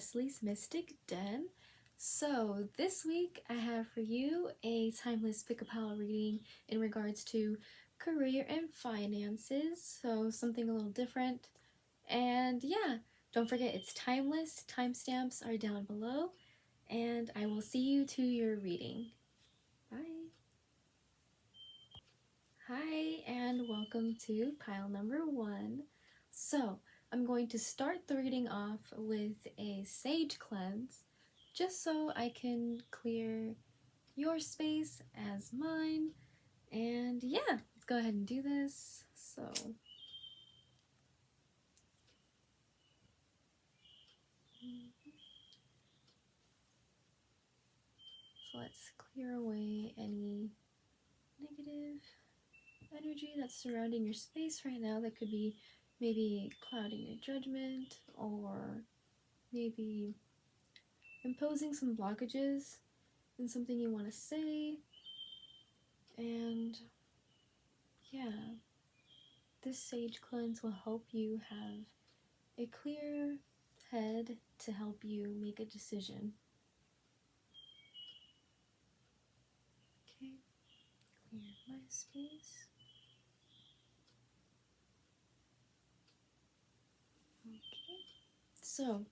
Leslie's Mystic Den. So this week I have for you a timeless pick-a-pal reading in regards to career and finances, so something a little different. And yeah, don't forget it's timeless. Timestamps are down below, and I will see you to your reading. Bye. Hi, and welcome to pile number 1. So, I'm going to start the reading off with a sage cleanse, just so I can clear your space as mine. And yeah, let's go ahead and do this. So let's clear away any negative energy that's surrounding your space right now that could be maybe clouding your judgment or maybe imposing some blockages in something you want to say. And yeah, this sage cleanse will help you have a clear head to help you make a decision. Okay, clear my space. Okay, so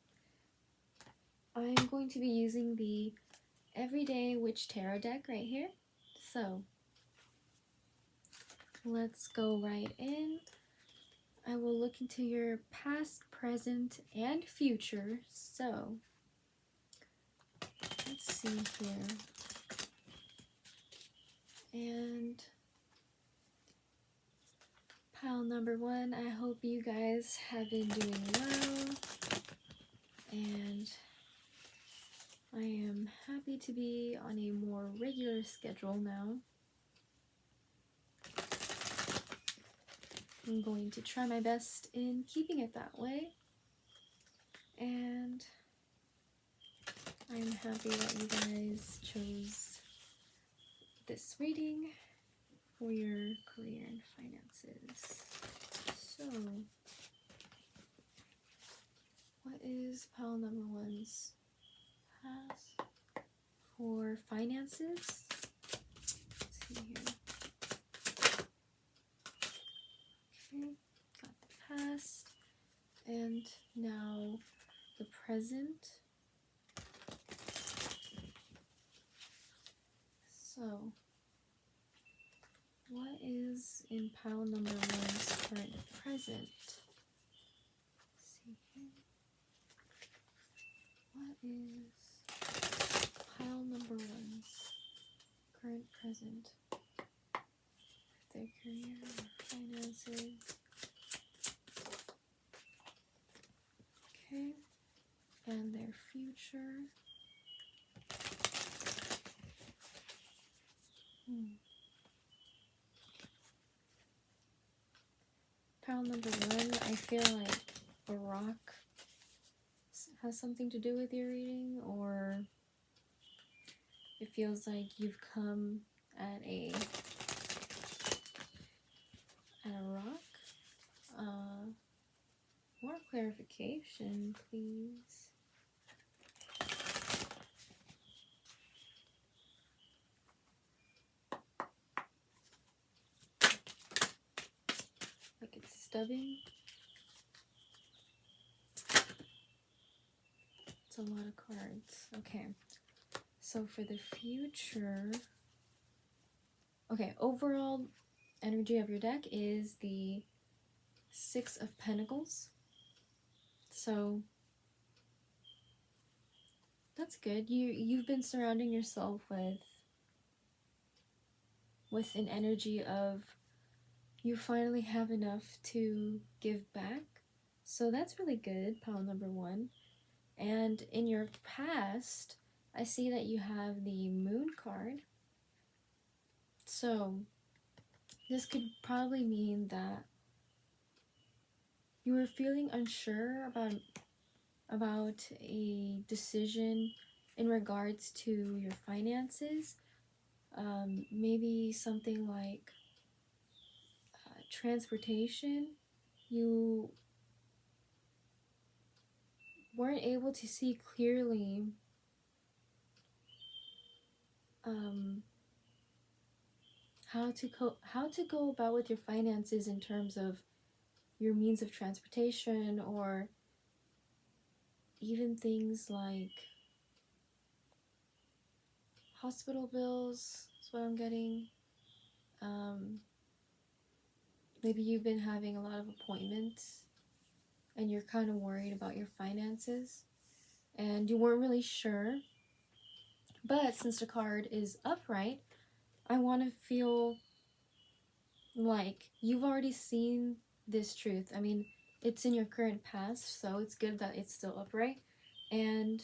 I'm going to be using the Everyday Witch Tarot deck right here. So let's go right in. I will look into your past, present, and future. So let's see here. And pile number 1, I hope you guys have been doing well. And I am happy to be on a more regular schedule now. I'm going to try my best in keeping it that way. And I'm happy that you guys chose this reading for your career and finances. So, what is pile number 1's past for finances? Let's see here. Okay, got the past, and now the present. So, what is in pile number 1's current present? Let's see here. What is pile number 1's current present? Their career, finances. Okay, and their future. Pile number 1, I feel like a rock has something to do with your reading, or it feels like you've come at a rock. More clarification, please. Like it's stubbing. It's a lot of cards. Okay. So for the future, okay, overall energy of your deck is the 6 of Pentacles. So that's good. You've been surrounding yourself with an energy of you finally have enough to give back. So that's really good, pile number 1. And in your past, I see that you have the Moon card. So this could probably mean that you were feeling unsure about a decision in regards to your finances. Maybe something like transportation. You weren't able to see clearly how to go about with your finances in terms of your means of transportation, or even things like hospital bills is what I'm getting. Maybe you've been having a lot of appointments and you're kind of worried about your finances and you weren't really sure. But since the card is upright, I want to feel like you've already seen this truth. I mean, it's in your current past, so it's good that it's still upright. And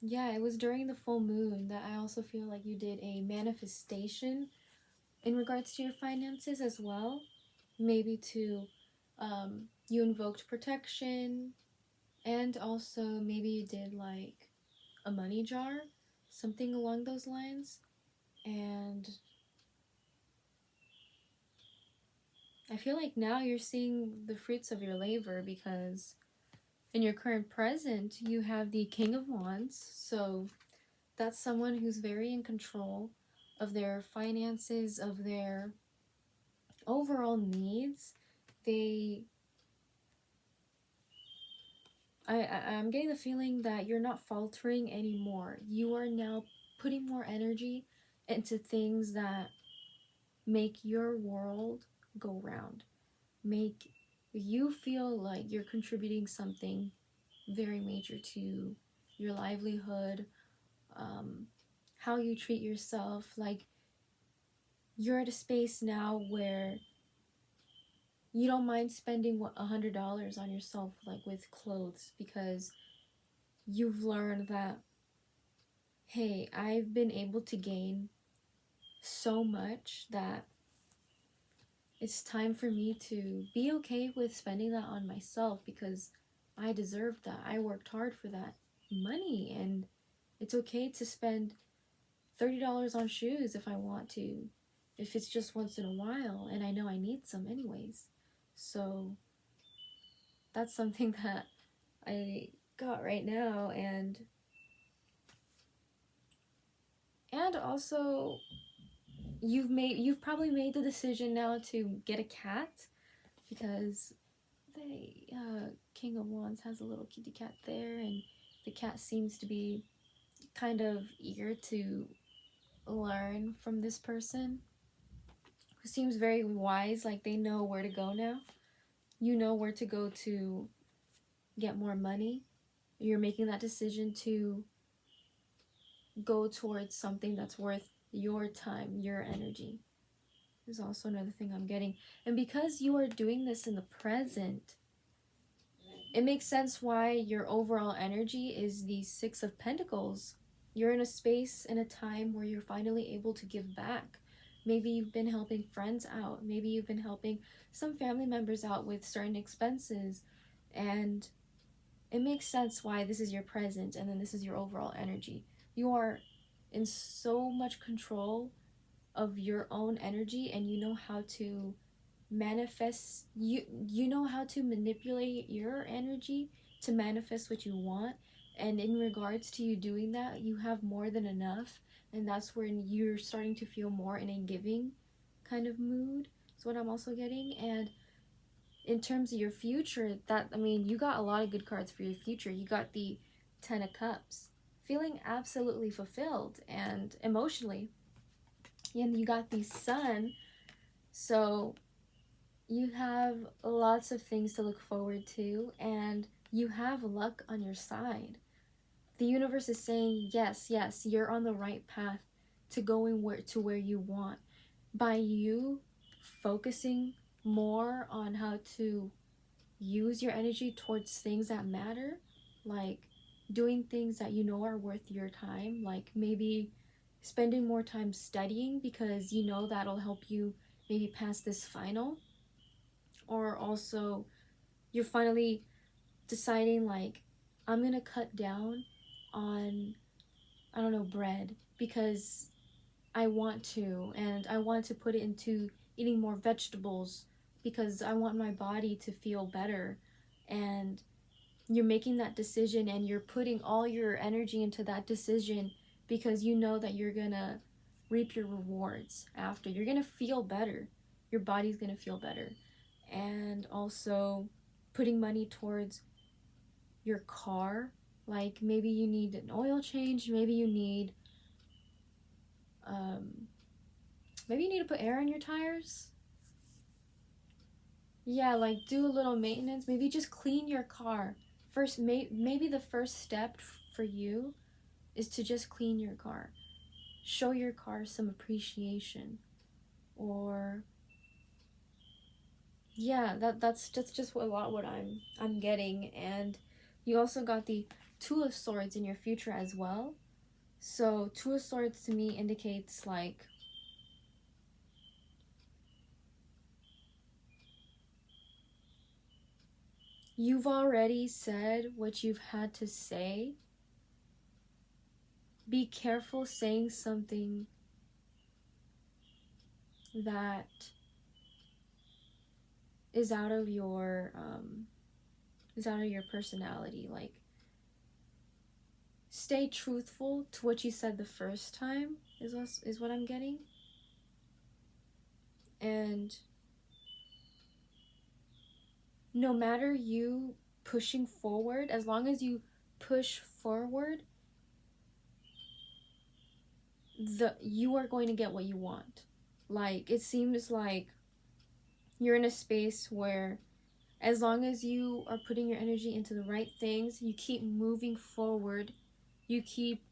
yeah, it was during the full moon that I also feel like you did a manifestation in regards to your finances as well. Maybe to, you invoked protection, and also maybe you did like a money jar, something along those lines. And I feel like now you're seeing the fruits of your labor, because in your current present, you have the King of Wands. So that's someone who's very in control of their finances, of their overall needs. They I'm getting the feeling that you're not faltering anymore. You are now putting more energy into things that make your world go round, make you feel like you're contributing something very major to your livelihood, how you treat yourself. Like, you're at a space now where you don't mind spending $100 on yourself, like with clothes, because you've learned that, hey, I've been able to gain so much that it's time for me to be okay with spending that on myself, because I deserve that. I worked hard for that money, and it's okay to spend $30 on shoes if I want to, if it's just once in a while, and I know I need some anyways. So that's something that I got right now. And also, you've probably made the decision now to get a cat, because the King of Wands has a little kitty cat there, and the cat seems to be kind of eager to learn from this person, who seems very wise. Like, they know where to go now. You know where to go to get more money. You're making that decision to go towards something that's worth your time, your energy. Is also another thing I'm getting. And because you are doing this in the present, it makes sense why your overall energy is the Six of Pentacles. You're in a space and a time where you're finally able to give back. Maybe you've been helping friends out. Maybe you've been helping some family members out with certain expenses. And it makes sense why this is your present and then this is your overall energy. You are in so much control of your own energy, and you know how to manifest, you know how to manipulate your energy to manifest what you want. And in regards to you doing that, you have more than enough, and that's when you're starting to feel more in a giving kind of mood. Is what I'm also getting. And in terms of your future, that, I mean, you got a lot of good cards for your future. You got the Ten of Cups, feeling absolutely fulfilled and emotionally. And you got the Sun, so you have lots of things to look forward to, and you have luck on your side. The universe is saying, yes, yes, you're on the right path to going where you want. By you focusing more on how to use your energy towards things that matter, like doing things that you know are worth your time, like maybe spending more time studying because you know that'll help you maybe pass this final. Or also, you're finally deciding, like, I'm gonna cut down on, I don't know, bread, because I want to, and I want to put it into eating more vegetables because I want my body to feel better. and you're making that decision and you're putting all your energy into that decision because you know that you're gonna reap your rewards after. You're gonna feel better. Your body's gonna feel better. And also putting money towards your car. Like maybe you need an oil change, um, maybe you need to put air on your tires. Yeah, like do a little maintenance. Maybe just clean your car. First, maybe the first step for you is to just clean your car. Show your car some appreciation. Or yeah, that's just a lot what I'm getting. And you also got the Two of Swords in your future as well. So Two of Swords to me indicates like you've already said what you've had to say. Be careful saying something that is out of your personality. Like stay truthful to what you said the first time is what I'm getting. And no matter you pushing forward, as long as you push forward, you are going to get what you want. Like it seems like you're in a space where as long as you are putting your energy into the right things, you keep moving forward, you keep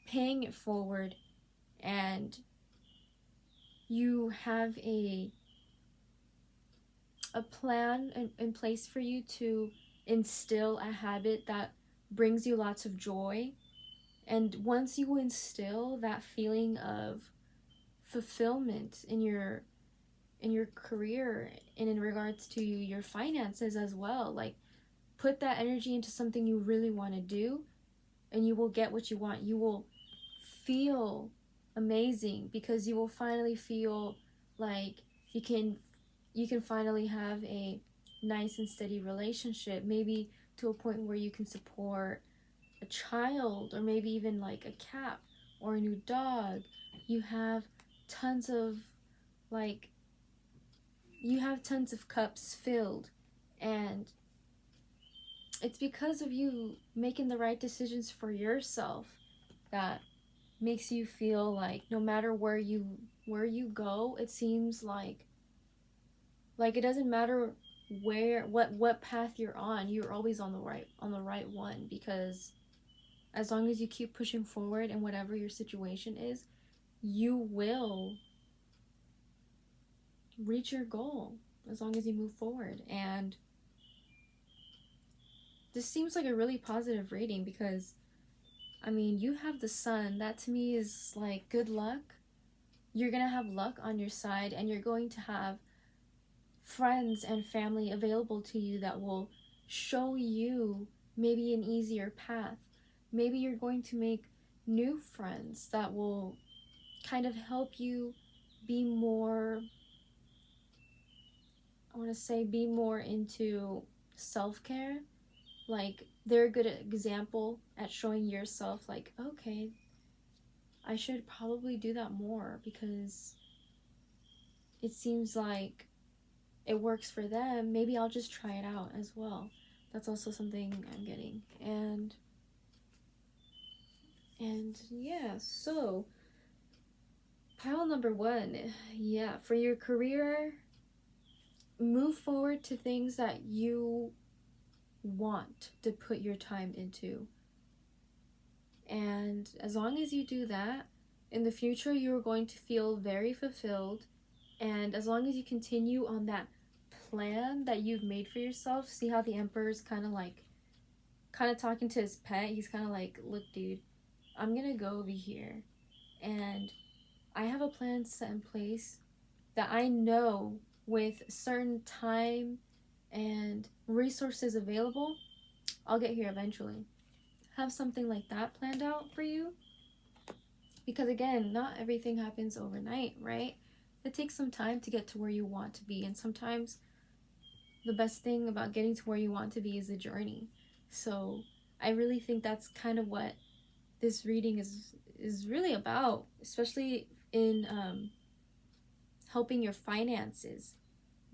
paying it forward, and you have a plan in place for you to instill a habit that brings you lots of joy. And once you instill that feeling of fulfillment in your career and in regards to your finances as well, like put that energy into something you really want to do and you will get what you want. You will feel amazing because you will finally feel like you can finally have a nice and steady relationship, maybe to a point where you can support a child or maybe even like a cat or a new dog. You have tons of like you have tons of cups filled, and it's because of you making the right decisions for yourself that makes you feel like no matter where you go, it seems like it doesn't matter what path you're on, you're always on the right one, because as long as you keep pushing forward in whatever your situation is, you will reach your goal as long as you move forward. And this seems like a really positive reading because I mean, you have the sun. That to me is like good luck. You're gonna have luck on your side, and you're going to have friends and family available to you that will show you maybe an easier path. Maybe you're going to make new friends that will kind of help you be more, I want to say, be more into self-care. Like they're a good example at showing yourself like, okay, I should probably do that more because it seems like it works for them. Maybe I'll just try it out as well. That's also something I'm getting. And yeah, so pile number 1. Yeah, for your career, move forward to things that you want to put your time into. And as long as you do that, in the future you're going to feel very fulfilled. And as long as you continue on that plan that you've made for yourself, see how the Emperor's kind of talking to his pet. He's kind of like, look, dude, I'm gonna go over here and I have a plan set in place that I know with certain time and resources available, I'll get here eventually. Have something like that planned out for you. Because again, not everything happens overnight, right? It takes some time to get to where you want to be. And sometimes the best thing about getting to where you want to be is the journey. So I really think that's kind of what this reading is really about, especially in helping your finances.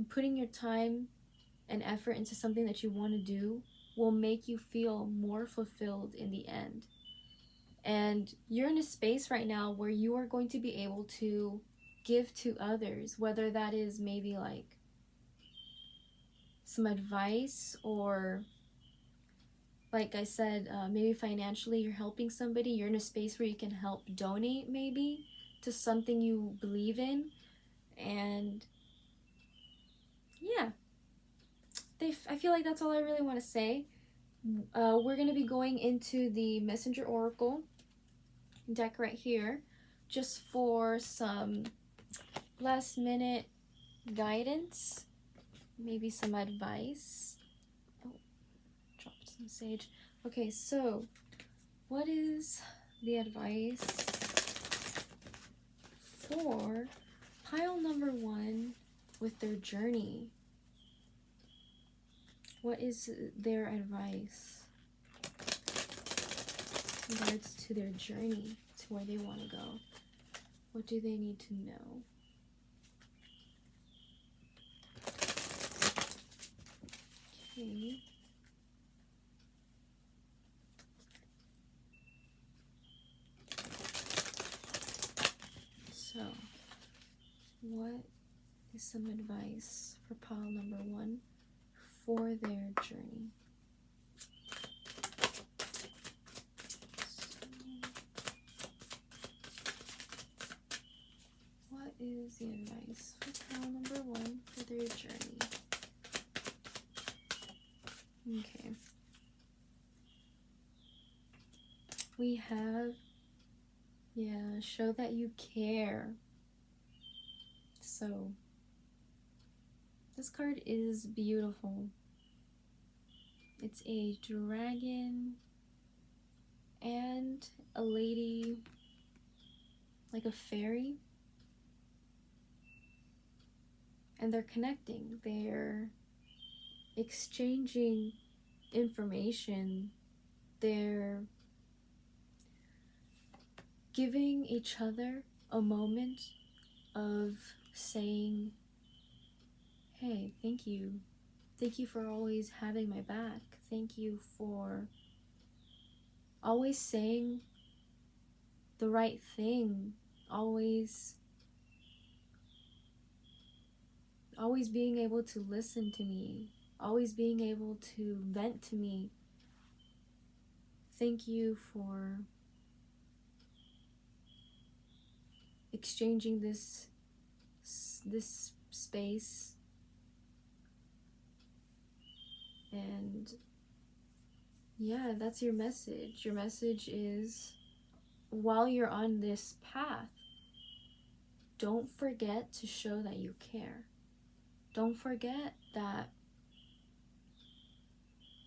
Putting your time and effort into something that you want to do will make you feel more fulfilled in the end. And you're in a space right now where you are going to be able to give to others, whether that is maybe like some advice, or like I said, maybe financially you're helping somebody. You're in a space where you can help donate maybe to something you believe in. And yeah, I feel like that's all I really want to say. We're going to be going into the Messenger Oracle deck right here just for some last minute guidance, maybe some advice. Oh, dropped some sage. Okay, so what is the advice for pile number 1 with their journey? What is their advice in regards to their journey, to where they want to go? What do they need to know? Okay. So, what is some advice for pile number 1 for their journey? What is the advice for pile number 1 for their journey? Okay. We have, show that you care. So, this card is beautiful. It's a dragon and a lady, like a fairy. And they're connecting. They're exchanging information. They're giving each other a moment of saying, hey, thank you. Thank you for always having my back. Thank you for always saying the right thing. Always being able to listen to me. Always being able to vent to me. Thank you for exchanging this space. And yeah, that's your message. Your message is, while you're on this path, don't forget to show that you care. Don't forget that,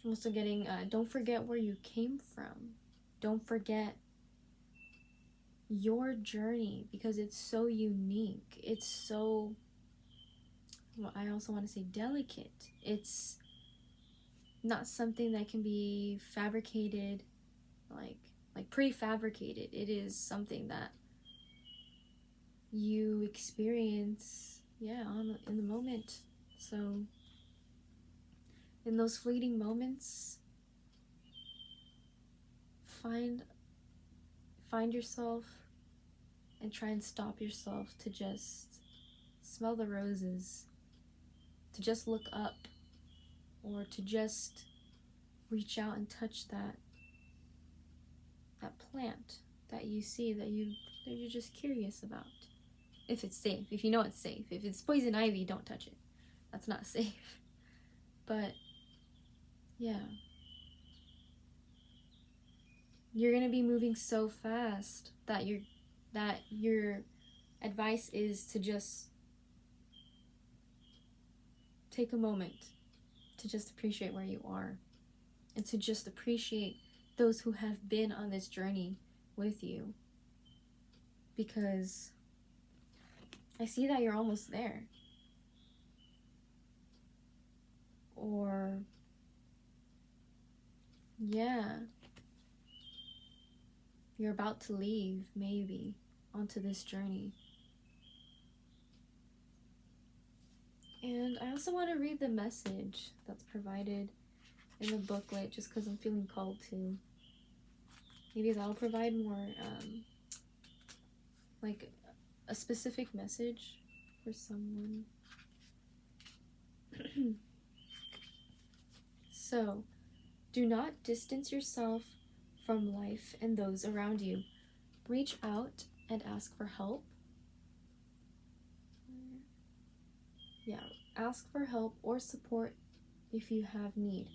I'm also getting, don't forget where you came from. Don't forget your journey, because it's so unique. It's so, well, I also want to say delicate. It's not something that can be fabricated, like prefabricated. It is something that you experience, in the moment. So in those fleeting moments, find yourself and try and stop yourself to just smell the roses, to just look up, or to just reach out and touch that plant that you see, that you're just curious about. If it's safe, if you know it's safe. If it's poison ivy, don't touch it. That's not safe. But yeah, you're gonna be moving so fast that your advice is to just take a moment to just appreciate where you are, and to just appreciate those who have been on this journey with you, because I see that you're almost there. or yeah, you're about to leave, maybe, onto this journey. And I also want to read the message that's provided in the booklet just because I'm feeling called to. Maybe that'll provide more, like a specific message for someone. So, do not distance yourself from life and those around you. Reach out and ask for help. Yeah, ask for help or support if you have need.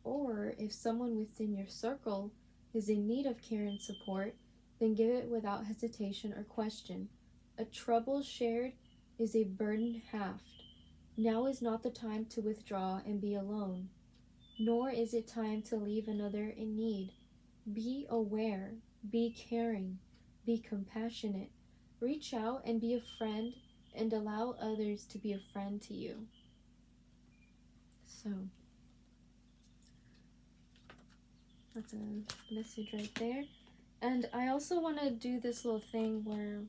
Or if someone within your circle is in need of care and support, then give it without hesitation or question. A trouble shared is a burden halved. Now is not the time to withdraw and be alone, nor is it time to leave another in need. Be aware, be caring, be compassionate. Reach out and be a friend, and allow others to be a friend to you. So, that's a message right there. And I also want to do this little thing where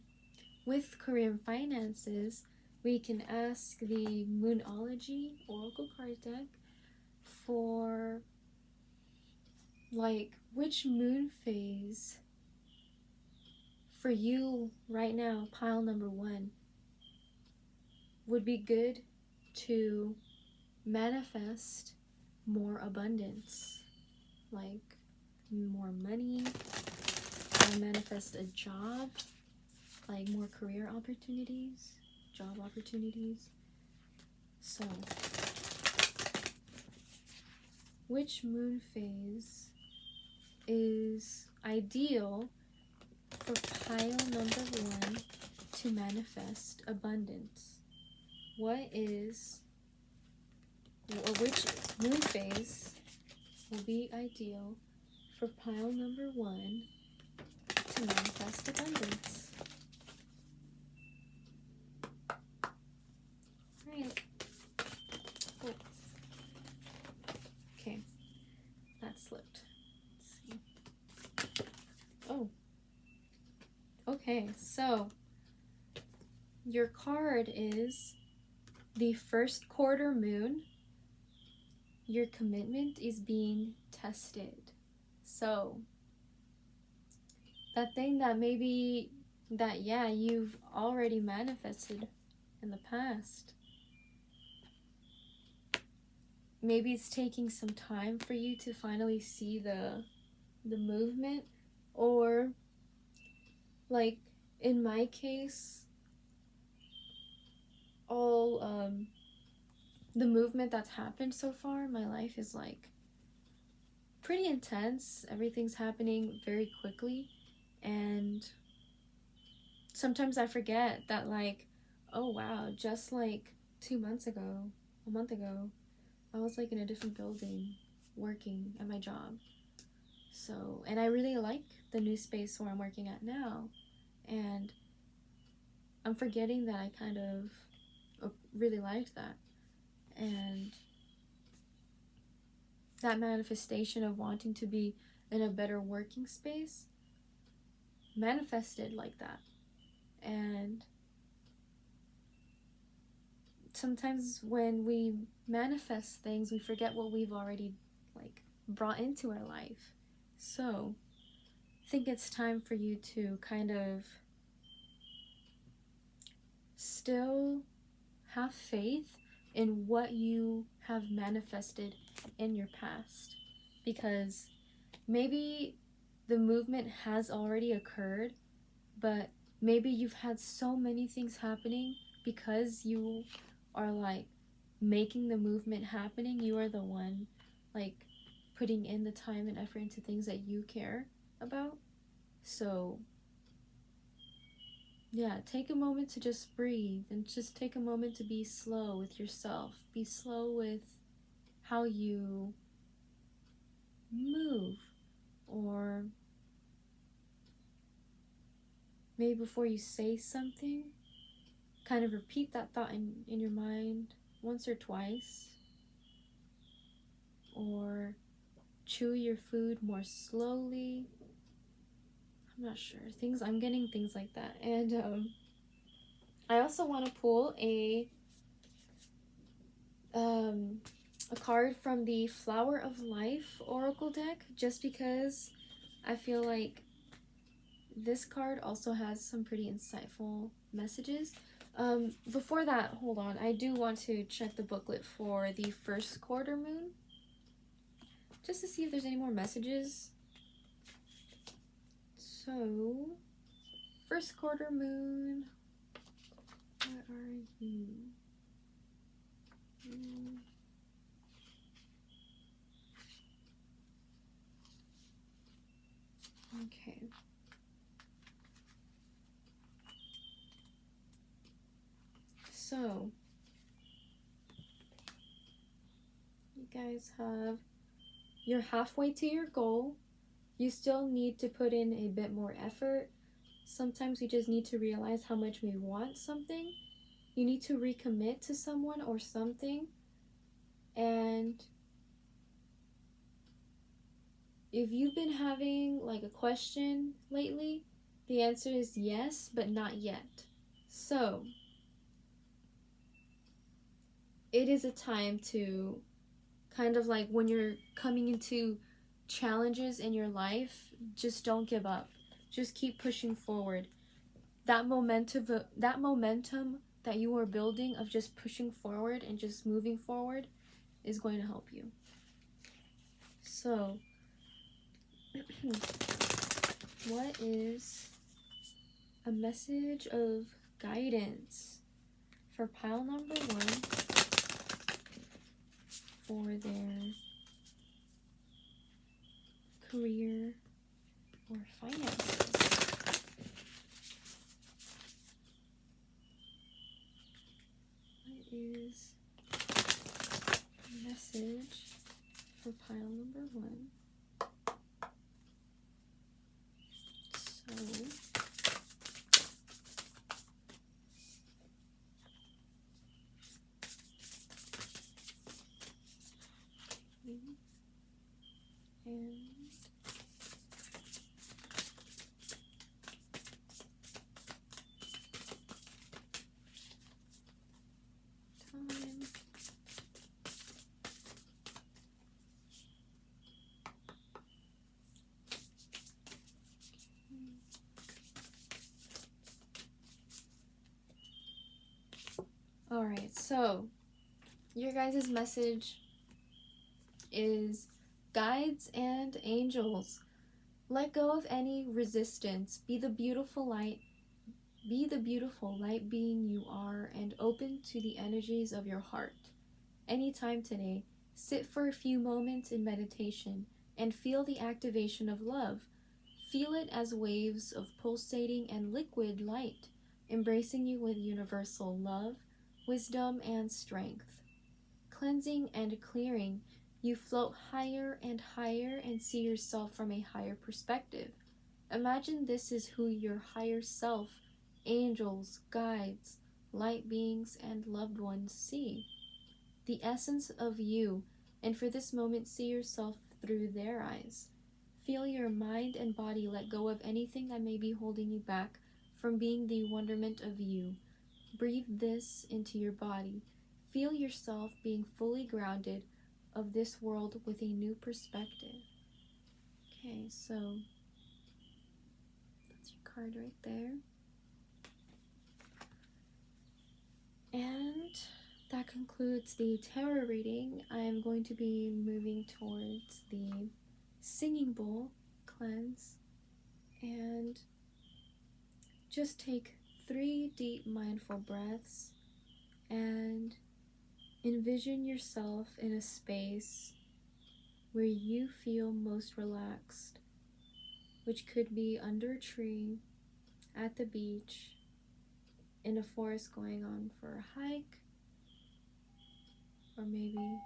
with career finances, we can ask the Moonology Oracle card deck for like which moon phase for you right now, pile number 1, would be good to manifest more abundance, like more money, or manifest a job, like more career opportunities, job opportunities. So, which moon phase is ideal for pile number 1 to manifest abundance? What is, or which moon phase will be ideal for pile number 1 to manifest abundance? Alright. Oh. Okay. That slipped. Let's see. Oh. Okay, so your card is the first quarter moon. Your commitment is being tested. So that thing that maybe that you've already manifested in the past, maybe it's taking some time for you to finally see the movement, or like in my case, all the movement that's happened so far in my life is like pretty intense. Everything's happening very quickly, and sometimes I forget that, like, oh wow, just like 2 months ago, a month ago, I was like in a different building working at my job. So, and I really like the new space where I'm working at now, and I'm forgetting that I kind of really liked that. And that manifestation of wanting to be in a better working space manifested like that. And sometimes when we manifest things, we forget what we've already like brought into our life. So I think it's time for you to kind of still have faith in what you have manifested in your past, because maybe the movement has already occurred, but maybe you've had so many things happening because you are like making the movement happening. You are the one like putting in the time and effort into things that you care about. So yeah, take a moment to just breathe and just take a moment to be slow with yourself. Be slow with how you move, or maybe before you say something, kind of repeat that thought in your mind once or twice, or chew your food more slowly. I'm not sure. I'm getting things like that. And I also want to pull a card from the Flower of Life Oracle deck, just because I feel like this card also has some pretty insightful messages. Before that, hold on. I do want to check the booklet for the first quarter moon, just to see if there's any more messages. So, first quarter moon, where are you? Okay. So, you guys you're halfway to your goal. You still need to put in a bit more effort. Sometimes we just need to realize how much we want something. You need to recommit to someone or something. And if you've been having like a question lately, the answer is yes, but not yet. So, it is a time to kind of like, when you're coming into challenges in your life, just don't give up. Just keep pushing forward. That momentum that you are building of just pushing forward and just moving forward is going to help you. So, what is a message of guidance for pile number 1 for their career or finances? What is a message for pile number 1? So, and time. Alright, so your guys' message is guides and angels. Let go of any resistance. Be the beautiful light being you are, and open to the energies of your heart. Anytime today, sit for a few moments in meditation and feel the activation of love. Feel it as waves of pulsating and liquid light, embracing you with universal love, wisdom, and strength. Cleansing and clearing, you float higher and higher and see yourself from a higher perspective. Imagine this is who your higher self, angels, guides, light beings, and loved ones see. The essence of you, and for this moment see yourself through their eyes. Feel your mind and body let go of anything that may be holding you back from being the wonderment of you. Breathe this into your body. Feel yourself being fully grounded of this world with a new perspective. Okay, so that's your card right there. And that concludes the tarot reading. I'm going to be moving towards the singing bowl cleanse. And just take 3 deep mindful breaths and envision yourself in a space where you feel most relaxed, which could be under a tree, at the beach, in a forest going on for a hike, or maybe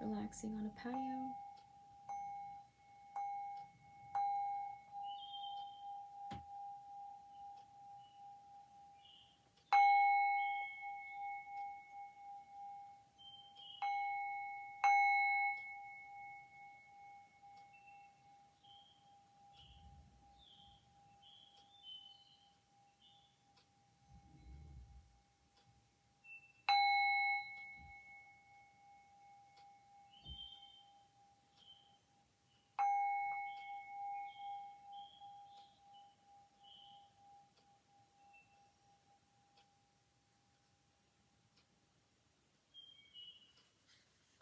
relaxing on a patio.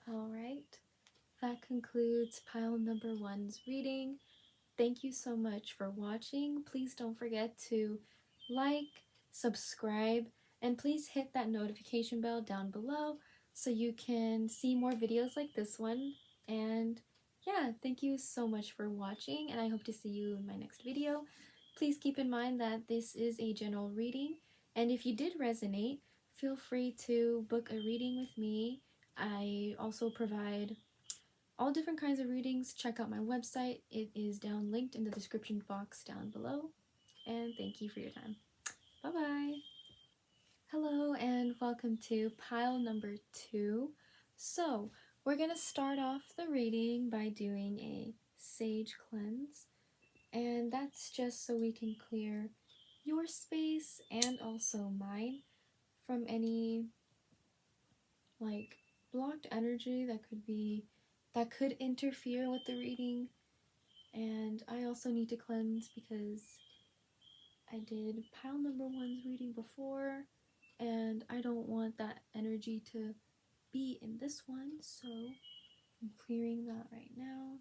Alright, that concludes pile number 1's reading. Thank you so much for watching. Please don't forget to like, subscribe, and please hit that notification bell down below so you can see more videos like this one. And yeah, thank you so much for watching, and I hope to see you in my next video. Please keep in mind that this is a general reading, and if you did resonate, feel free to book a reading with me. I also provide all different kinds of readings. Check out my website. It is down linked in the description box down below. And thank you for your time. Bye-bye. Hello and welcome to pile number 2. So we're going to start off the reading by doing a sage cleanse. And that's just so we can clear your space and also mine from any like blocked energy that could interfere with the reading. And I also need to cleanse because I did pile number 1's reading before, and I don't want that energy to be in this one, so I'm clearing that right now.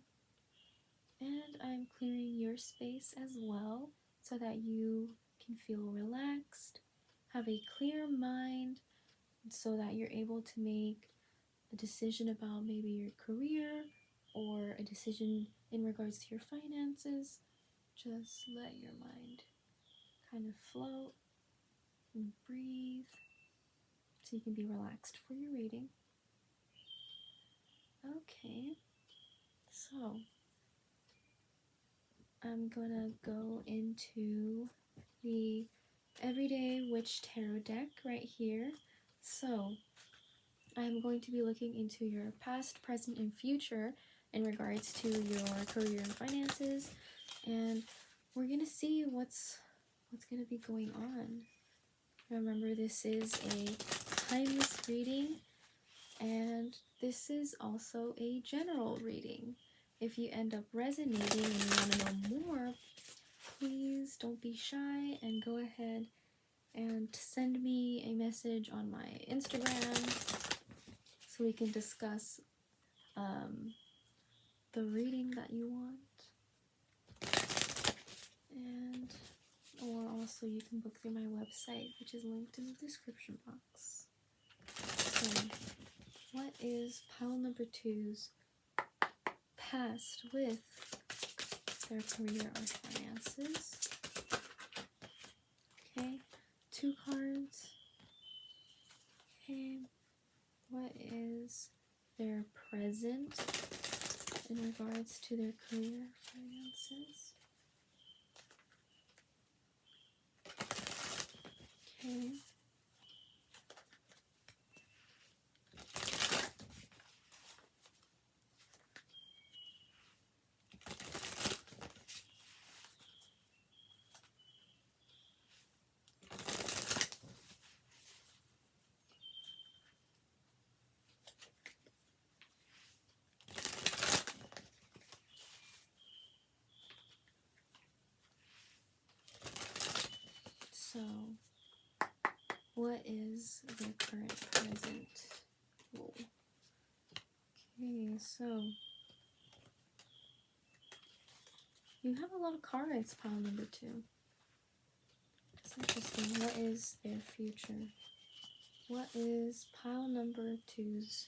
And I'm clearing your space as well so that you can feel relaxed, have a clear mind, so that you're able to make a decision about maybe your career or a decision in regards to your finances. Just let your mind kind of float and breathe so you can be relaxed for your reading. Okay, so I'm gonna go into the Everyday Witch Tarot deck right here. So I'm going to be looking into your past, present, and future in regards to your career and finances, and we're gonna see what's gonna be going on. Remember, this is a timeless reading, and this is also a general reading. If you end up resonating and you want to know more, please don't be shy and go ahead and send me a message on my Instagram so we can discuss the reading that you want. And or also you can book through my website, which is linked in the description box. So, what is pile number 2's past with their career or finances? Okay, 2 cards. Okay, what is their present in regards to their career finances? Okay. So, what is their current present? Whoa. Okay, so you have a lot of cards, pile number 2. It's interesting. What is their future? What is pile number 2's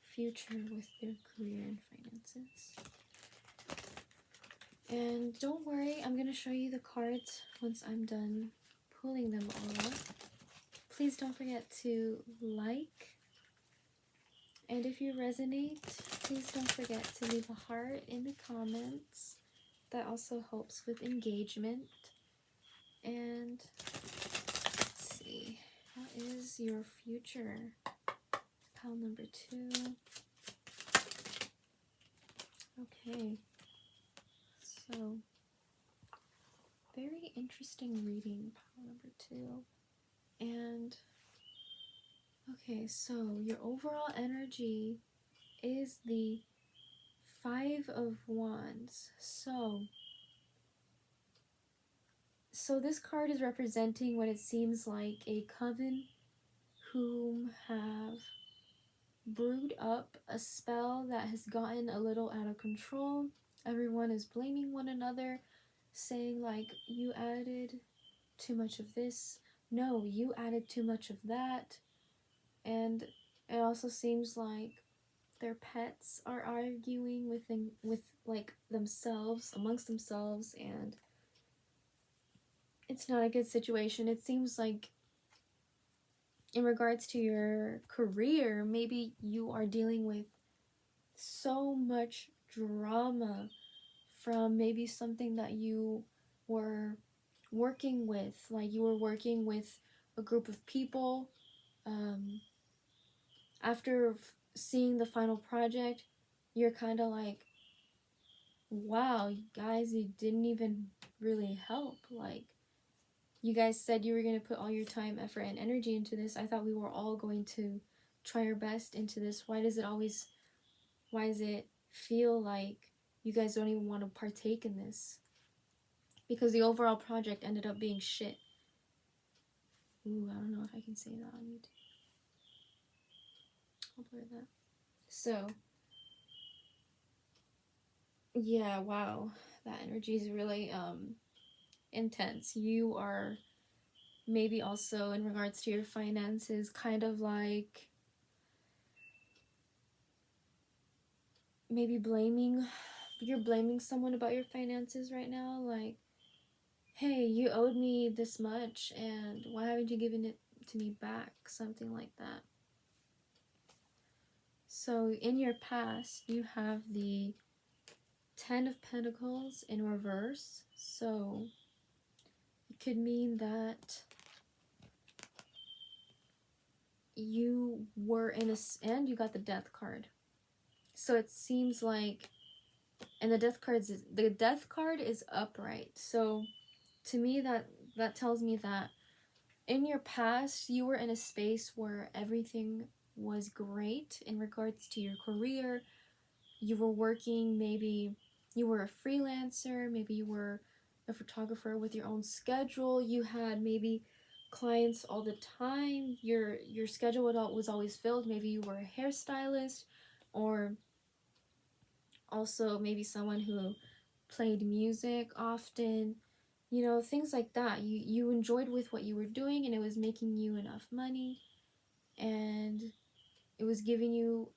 future with their career and finances? And don't worry, I'm going to show you the cards once I'm done pulling them all. Please don't forget to like. And if you resonate, please don't forget to leave a heart in the comments. That also helps with engagement. And let's see, what is your future? Pile number 2. Okay, so very interesting reading, pile number 2. And okay, so your overall energy is the 5 of Wands. So this card is representing what it seems like a coven whom have brewed up a spell that has gotten a little out of control. Everyone is blaming one another, saying like, you added too much of this, no, you added too much of that. And it also seems like their pets are arguing with like themselves, amongst themselves, and it's not a good situation. It seems like in regards to your career, maybe you are dealing with so much drama from maybe something that you were working with, like you were working with a group of people. After seeing the final project, you're kind of like, wow, guys, you didn't even really help. Like, you guys said you were going to put all your time, effort, and energy into this. I thought we were all going to try our best into this. Why does it feel like you guys don't even want to partake in this? Because the overall project ended up being shit. Ooh, I don't know if I can say that on YouTube. I'll blur that. So, yeah, wow. That energy is really intense. You are maybe also, in regards to your finances, kind of like maybe you're blaming someone about your finances right now. Like, hey, you owed me this much, and why haven't you given it to me back? Something like that. So in your past, you have the 10 of Pentacles in reverse. So it could mean that you were and you got the Death card. So it seems like, and the Death card is upright. So to me, that tells me that in your past, you were in a space where everything was great in regards to your career. You were working, maybe you were a freelancer, maybe you were a photographer with your own schedule. You had maybe clients all the time. Your schedule was always filled. Maybe you were a hairstylist, or also maybe someone who played music often. You know, things like that. You enjoyed with what you were doing, and it was making you enough money, and it was giving you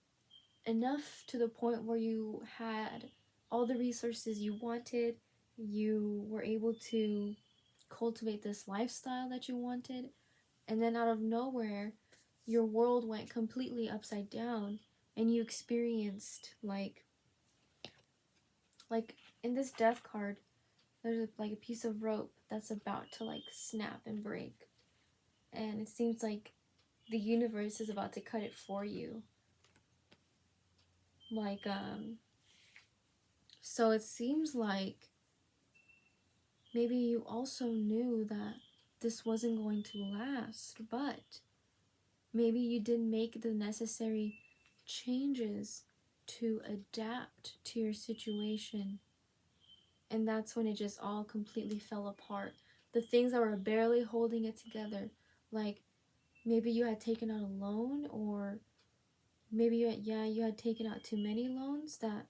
enough to the point where you had all the resources you wanted. You were able to cultivate this lifestyle that you wanted, and then out of nowhere, your world went completely upside down, and you experienced like in this Death card, there's like a piece of rope that's about to like snap and break, and it seems like the universe is about to cut it for you. Like so it seems like maybe you also knew that this wasn't going to last, but maybe you didn't make the necessary changes to adapt to your situation. And that's when it just all completely fell apart. The things that were barely holding it together, like maybe you had taken out a loan, or maybe you had taken out too many loans, that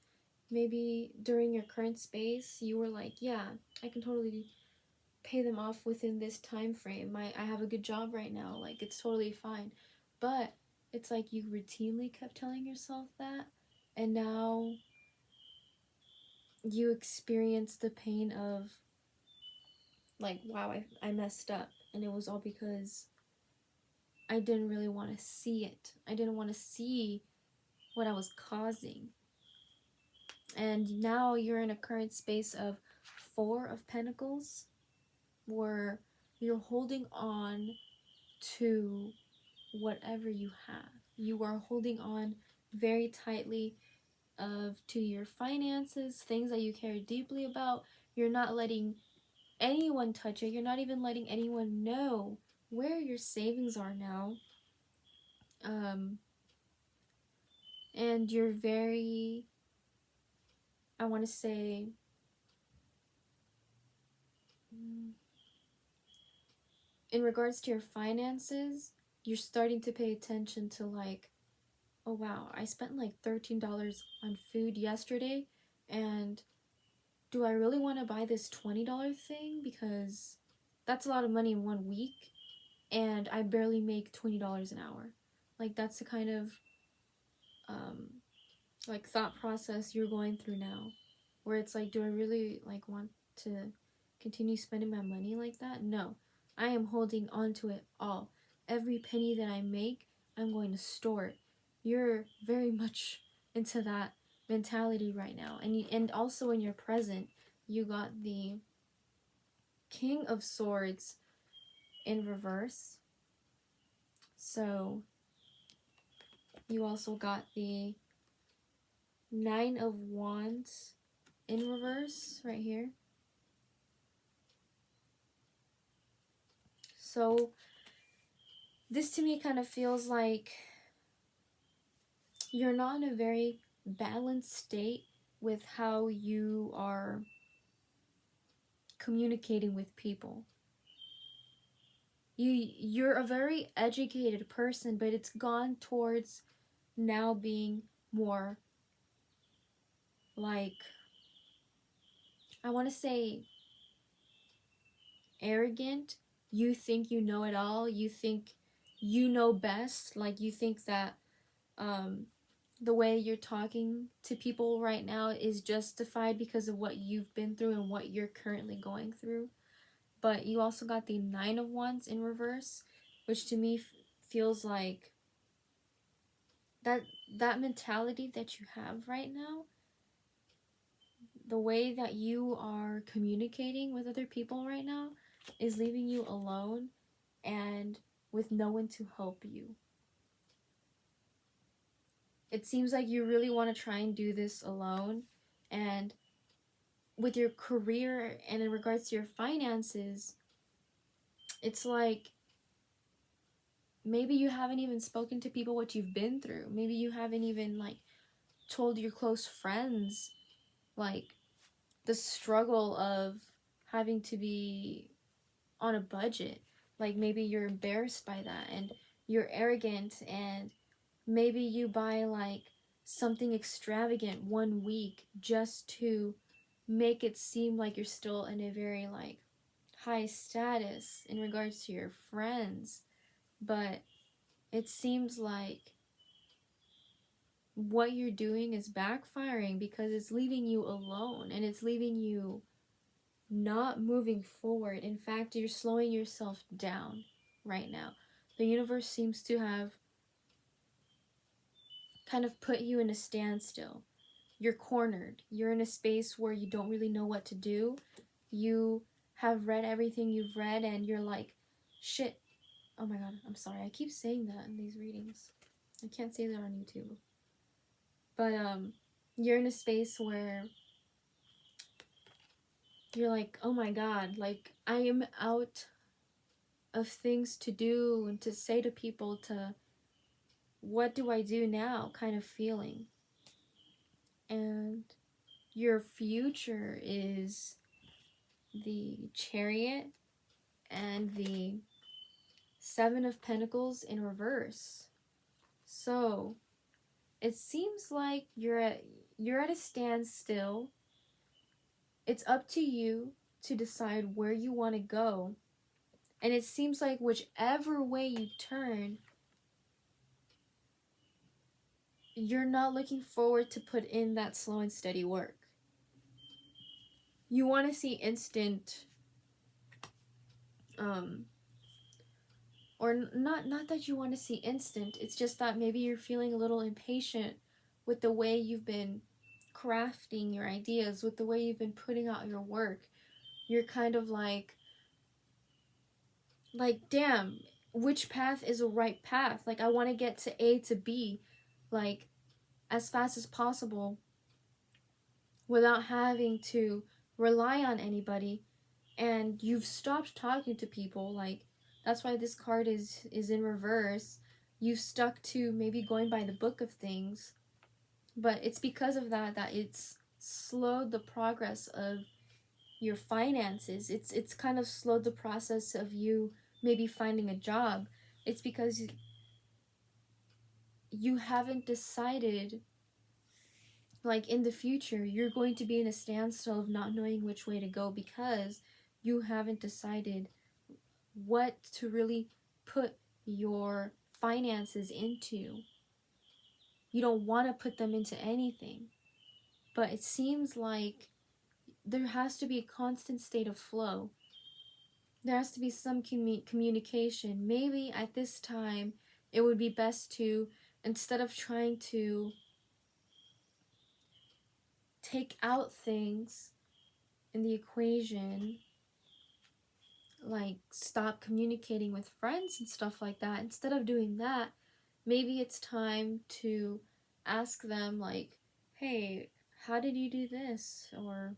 maybe during your current space you were like, yeah, I can totally pay them off within this time frame. I have a good job right now, like it's totally fine. But it's like you routinely kept telling yourself that, and now you experience the pain of like, wow, I messed up, and it was all because I didn't really want to see it. I didn't want to see what I was causing. And now you're in a current space of 4 of Pentacles, where you're holding on to whatever you have. You are holding on very tightly to your finances, things that you care deeply about. You're not letting anyone touch it. You're not even letting anyone know where your savings are now. And you're very, I want to say, in regards to your finances, you're starting to pay attention to like oh wow, I spent like $13 on food yesterday, and do I really want to buy this $20 thing? Because that's a lot of money in 1 week, and I barely make $20 an hour. Like, that's the kind of um, like thought process you're going through now, where it's like, do I really like want to continue spending my money like that? No, I am holding on to it all. Every penny that I make, I'm going to store it. You're very much into that mentality right now, and also in your present, you got the King of Swords in reverse. So you also got the Nine of Wands in reverse right here. So this to me kind of feels like you're not in a very balanced state with how you are communicating with people. You're a very educated person, but it's gone towards now being more like, I want to say, arrogant. You think you know it all. You think you know best. Like, you think that um, the way you're talking to people right now is justified because of what you've been through and what you're currently going through. But you also got the Nine of Wands in reverse, which to me feels like that that mentality that you have right now, the way that you are communicating with other people right now, is leaving you alone and with no one to help you. It seems like you really want to try and do this alone, and with your career and in regards to your finances, it's like maybe you haven't even spoken to people what you've been through. Maybe you haven't even like told your close friends like the struggle of having to be on a budget. Like, maybe you're embarrassed by that and you're arrogant, and maybe you buy like something extravagant 1 week just to make it seem like you're still in a very like high status in regards to your friends. But it seems like what you're doing is backfiring because it's leaving you alone and it's leaving you not moving forward. In fact, you're slowing yourself down right now. The universe seems to have kind of put you in a standstill. You're cornered. You're in a space where you don't really know what to do. You have read everything you've read and you're like, shit. Oh my god, I'm sorry. I keep saying that in these readings. I can't say that on YouTube. But you're in a space where you're like, oh my god, like I am out of things to do and to say to people, to what do I do now kind of feeling. And your future is the Chariot and the Seven of Pentacles in reverse. So it seems like you're at a standstill. It's up to you to decide where you want to go. And it seems like whichever way you turn, you're not looking forward to put in that slow and steady work. You want to see instant or not that you want to see instant, it's just that maybe you're feeling a little impatient with the way you've been crafting your ideas, with the way you've been putting out your work. You're kind of like damn, which path is a right path? Like, I want to get to A to B like as fast as possible without having to rely on anybody. And you've stopped talking to people. Like, that's why this card is in reverse. You've stuck to maybe going by the book of things, but it's because of that it's slowed the progress of your finances. It's kind of slowed the process of you maybe finding a job. It's because you haven't decided, like in the future, you're going to be in a standstill of not knowing which way to go because you haven't decided what to really put your finances into. You don't want to put them into anything. But it seems like there has to be a constant state of flow. There has to be some communication. Maybe at this time, it would be best to, instead of trying to take out things in the equation, like stop communicating with friends and stuff like that, instead of doing that, maybe it's time to ask them, like, hey, how did you do this? Or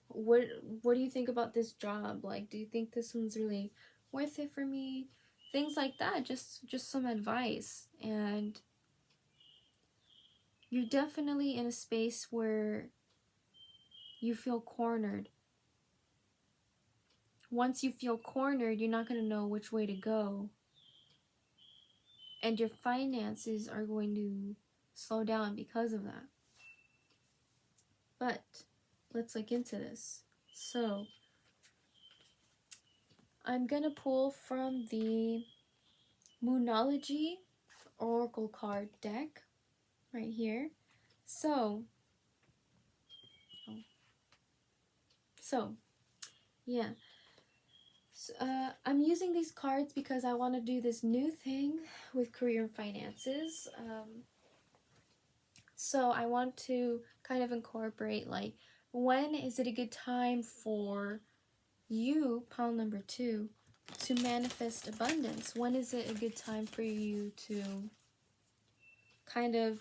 what do you think about this job? Like, do you think this one's really worth it for me? Things like that, just some advice. And you're definitely in a space where you feel cornered. Once you feel cornered, you're not going to know which way to go. And your finances are going to slow down because of that. But let's look into this. So I'm going to pull from the Moonology Oracle card deck right here. So yeah. So, I'm using these cards because I want to do this new thing with career and finances. So I want to kind of incorporate, like, when is it a good time for you, pile number 2, to manifest abundance? When is it a good time for you to kind of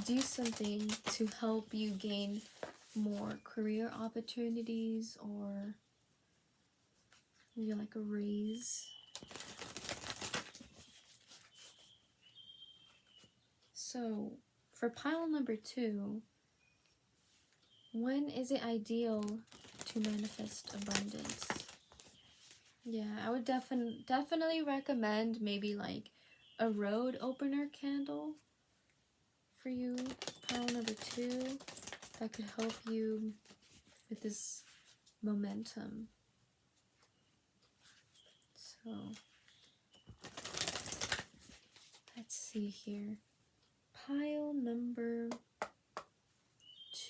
do something to help you gain more career opportunities, or maybe like a raise? So for pile number 2, when is it ideal to manifest abundance? Yeah, I would definitely recommend maybe like a road opener candle for you, pile number 2, that could help you with this momentum. So let's see here. Pile number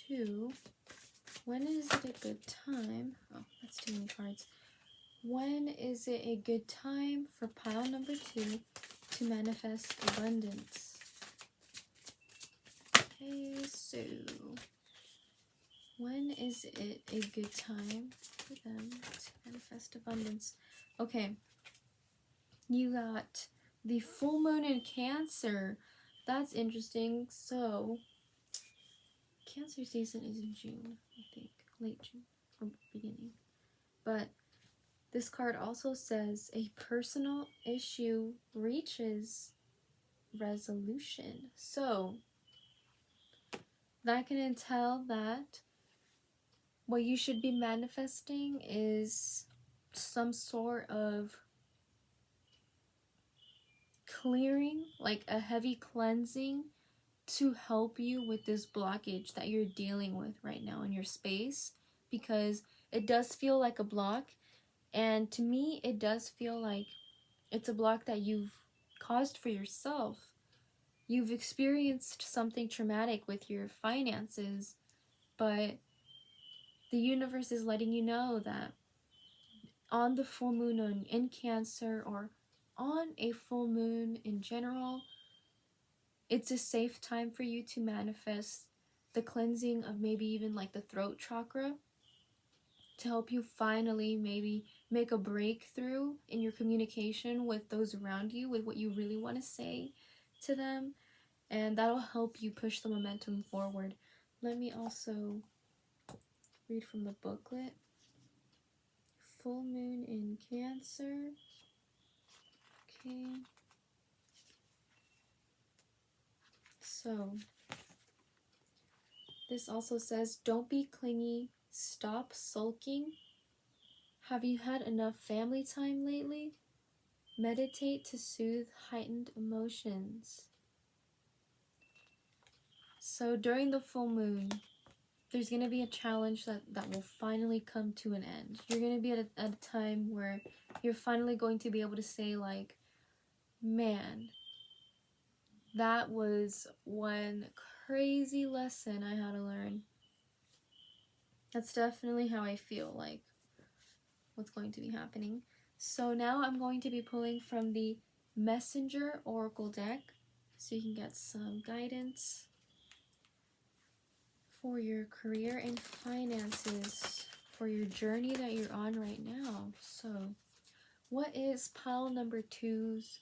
2. When is it a good time? Oh, that's too many cards. When is it a good time for pile number 2 to manifest abundance? Okay, so when is it a good time for them to manifest abundance? Okay, you got the full moon in Cancer. That's interesting. So Cancer season is in June, I think, late June or beginning. But this card also says a personal issue reaches resolution. So that can entail that what you should be manifesting is some sort of clearing, like a heavy cleansing, to help you with this blockage that you're dealing with right now in your space, because it does feel like a block, and to me it does feel like it's a block that you've caused for yourself. You've experienced something traumatic with your finances, but the universe is letting you know that on the full moon in Cancer, or on a full moon in general, it's a safe time for you to manifest the cleansing of maybe even like the throat chakra, to help you finally maybe make a breakthrough in your communication with those around you, with what you really want to say to them, and that'll help you push the momentum forward. Let me also read from the booklet. Full moon in Cancer. Okay. So this also says, don't be clingy, stop sulking. Have you had enough family time lately? Meditate to soothe heightened emotions. So during the full moon, there's going to be a challenge that will finally come to an end. You're going to be at a time where you're finally going to be able to say, like, man, that was one crazy lesson I had to learn. That's definitely how I feel like what's going to be happening. So now I'm going to be pulling from the Messenger Oracle deck so you can get some guidance for your career and finances, for your journey that you're on right now. So, what is pile number 2's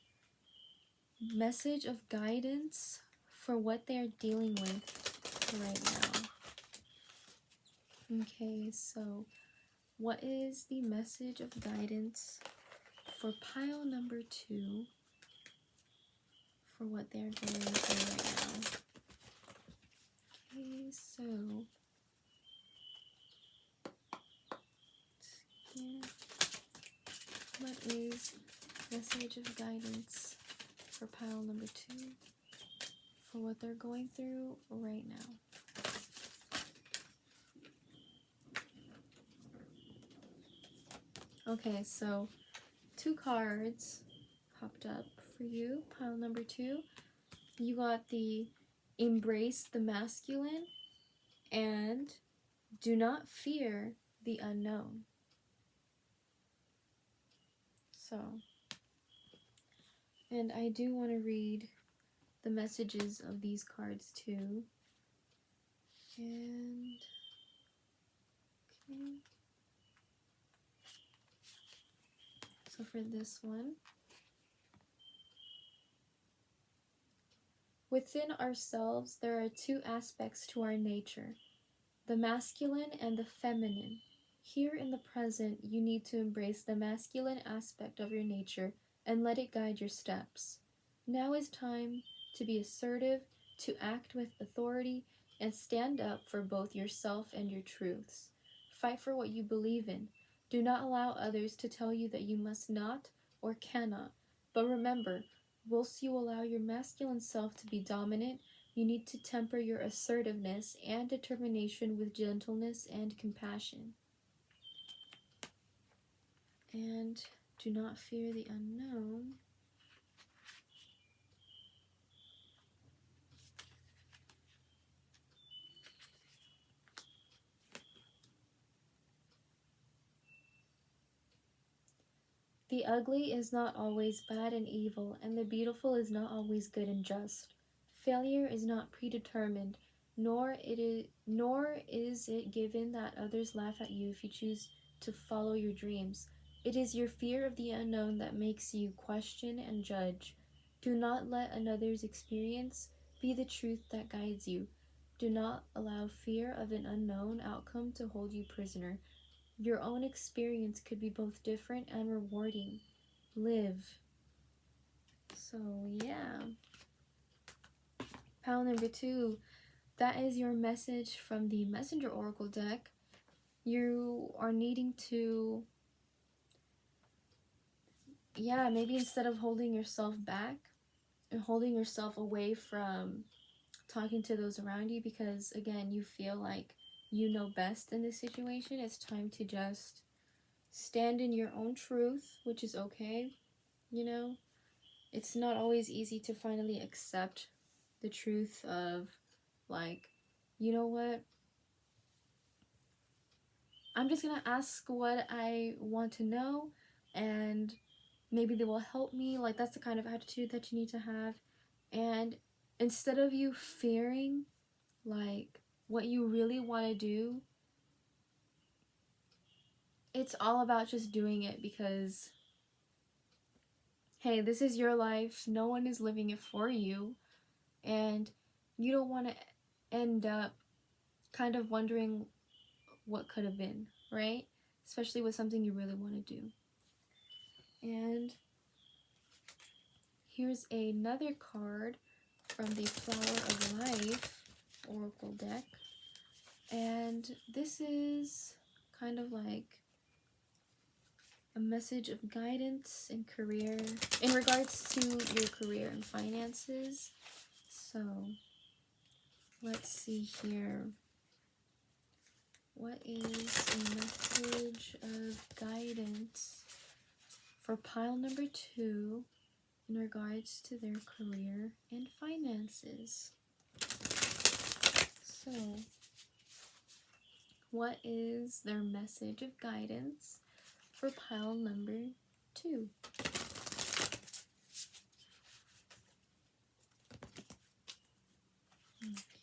message of guidance for what they're dealing with right now? Okay, so what is the message of guidance for pile number 2 for what they're going through right now? Okay, so what is message of guidance for pile number 2 for what they're going through right now? Okay, so 2 cards popped up for you, pile number 2. You got the Embrace the Masculine and Do Not Fear the Unknown. So, and I do want to read the messages of these cards too. And, okay. So for this one, within ourselves, there are 2 aspects to our nature, the masculine and the feminine. Here in the present, you need to embrace the masculine aspect of your nature and let it guide your steps. Now is time to be assertive, to act with authority, and stand up for both yourself and your truths. Fight for what you believe in. Do not allow others to tell you that you must not or cannot. But remember, whilst you allow your masculine self to be dominant, you need to temper your assertiveness and determination with gentleness and compassion. And do not fear the unknown. The ugly is not always bad and evil, and the beautiful is not always good and just. Failure is not predetermined, nor is it given that others laugh at you if you choose to follow your dreams. It is your fear of the unknown that makes you question and judge. Do not let another's experience be the truth that guides you. Do not allow fear of an unknown outcome to hold you prisoner. Your own experience could be both different and rewarding. Live. So, yeah. Pile number 2, that is your message from the Messenger Oracle deck. You are needing to, maybe instead of holding yourself back and holding yourself away from talking to those around you, because, again, you feel like you know best in this situation, it's time to just stand in your own truth, which is okay, you know? It's not always easy to finally accept the truth of, like, you know what? I'm just gonna ask what I want to know, and maybe they will help me. Like, that's the kind of attitude that you need to have. And instead of you fearing, like, what you really want to do, it's all about just doing it because, hey, this is your life. No one is living it for you. And you don't want to end up kind of wondering what could have been, right? Especially with something you really want to do. And here's another card from the Flower of Life Oracle deck. And this is kind of like a message of guidance in career, in regards to your career and finances. So let's see here. What is a message of guidance for pile number 2 in regards to their career and finances? So, what is their message of guidance for pile number 2?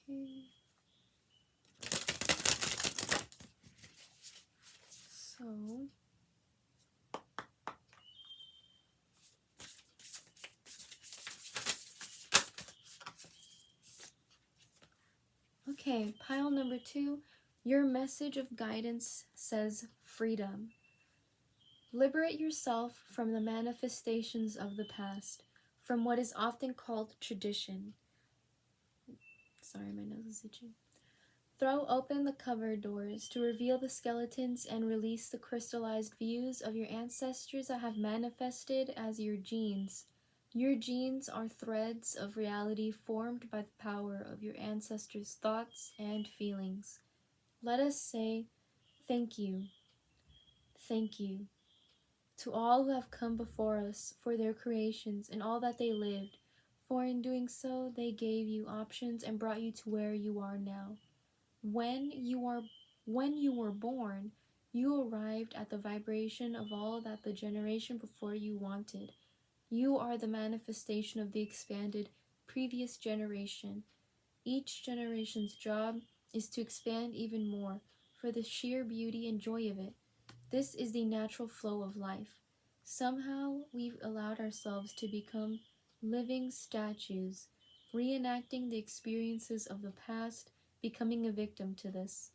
Okay. So, okay, pile number 2, your message of guidance says freedom. Liberate yourself from the manifestations of the past, from what is often called tradition. Sorry, my nose is itchy. Throw open the cupboard doors to reveal the skeletons and release the crystallized views of your ancestors that have manifested as your genes. Your genes are threads of reality formed by the power of your ancestors' thoughts and feelings. Let us say, thank you. Thank you to all who have come before us for their creations and all that they lived, for in doing so they gave you options and brought you to where you are now. When you were born, you arrived at the vibration of all that the generation before you wanted. You are the manifestation of the expanded previous generation. Each generation's job is to expand even more for the sheer beauty and joy of it. This is the natural flow of life. Somehow we've allowed ourselves to become living statues, reenacting the experiences of the past, becoming a victim to this.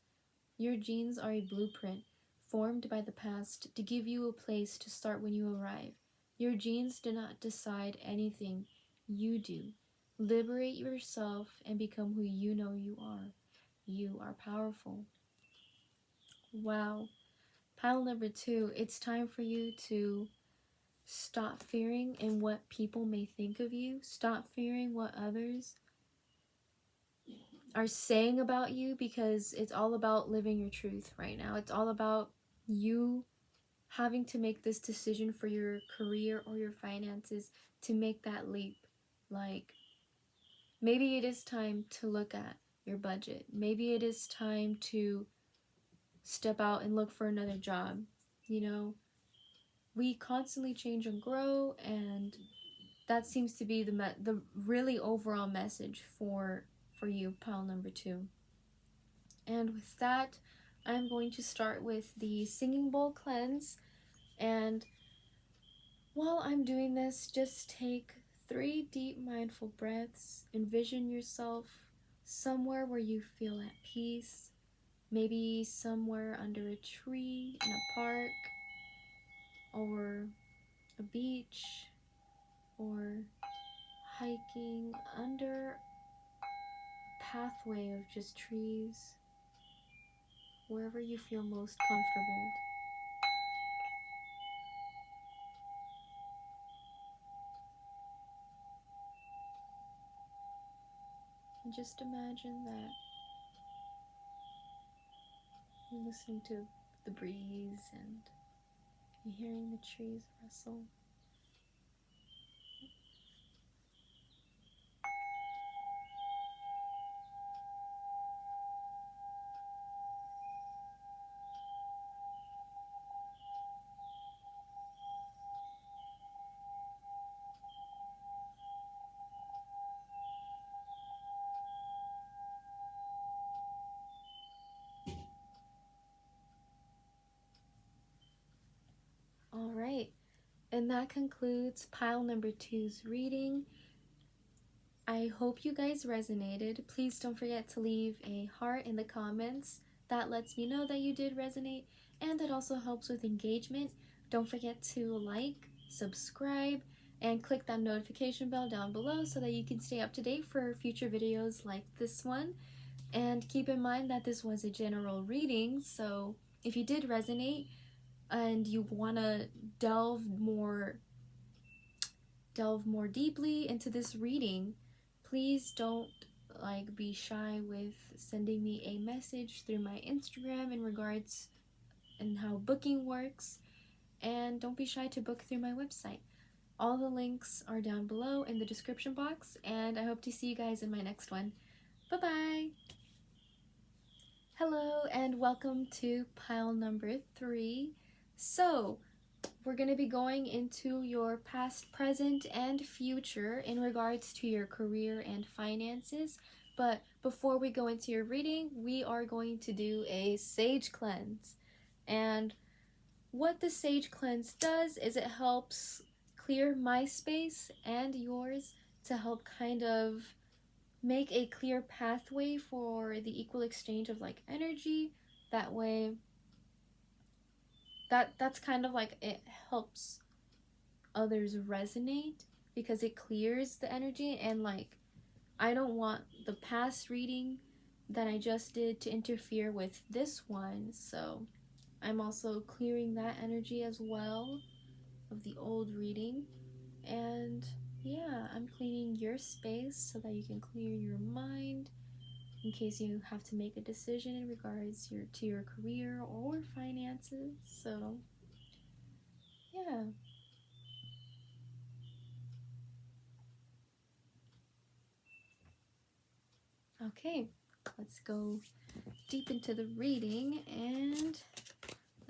Your genes are a blueprint formed by the past to give you a place to start when you arrive. Your genes do not decide anything, you do. Liberate yourself and become who you know you are. You are powerful. Wow. Pile number 2, it's time for you to stop fearing in what people may think of you. Stop fearing what others are saying about you, because it's all about living your truth right now. It's all about you having to make this decision for your career or your finances, to make that leap. Like, maybe it is time to look at your budget. Maybe it is time to step out and look for another job. You know, we constantly change and grow, and that seems to be the really overall message for you, pile number 2. And with that, I'm going to start with the singing bowl cleanse. And while I'm doing this, just take 3 deep mindful breaths. Envision yourself somewhere where you feel at peace, maybe somewhere under a tree in a park, or a beach, or hiking under a pathway of just trees, wherever you feel most comfortable. And just imagine that you're listening to the breeze and you're hearing the trees rustle. Alright, and that concludes pile number 2's reading. I hope you guys resonated. Please don't forget to leave a heart in the comments. That lets me know that you did resonate, and that also helps with engagement. Don't forget to like, subscribe, and click that notification bell down below so that you can stay up to date for future videos like this one. And keep in mind that this was a general reading, so if you did resonate, and you want to delve more deeply into this reading, please don't be shy with sending me a message through my Instagram in regards and how booking works, and don't be shy to book through my website. All the links are down below in the description box, and I hope to see you guys in my next one. Bye bye. Hello and welcome to pile number 3. So we're going to be going into your past, present, and future in regards to your career and finances. But before we go into your reading, we are going to do a sage cleanse. And what the sage cleanse does is it helps clear my space and yours to help kind of make a clear pathway for the equal exchange of energy. That way, that's kind of it helps others resonate because it clears the energy, and I don't want the past reading that I just did to interfere with this one, so I'm also clearing that energy as well of the old reading. And yeah, I'm cleaning your space so that you can clear your mind in case you have to make a decision in regards to your career or finances. So yeah. Okay, let's go deep into the reading, and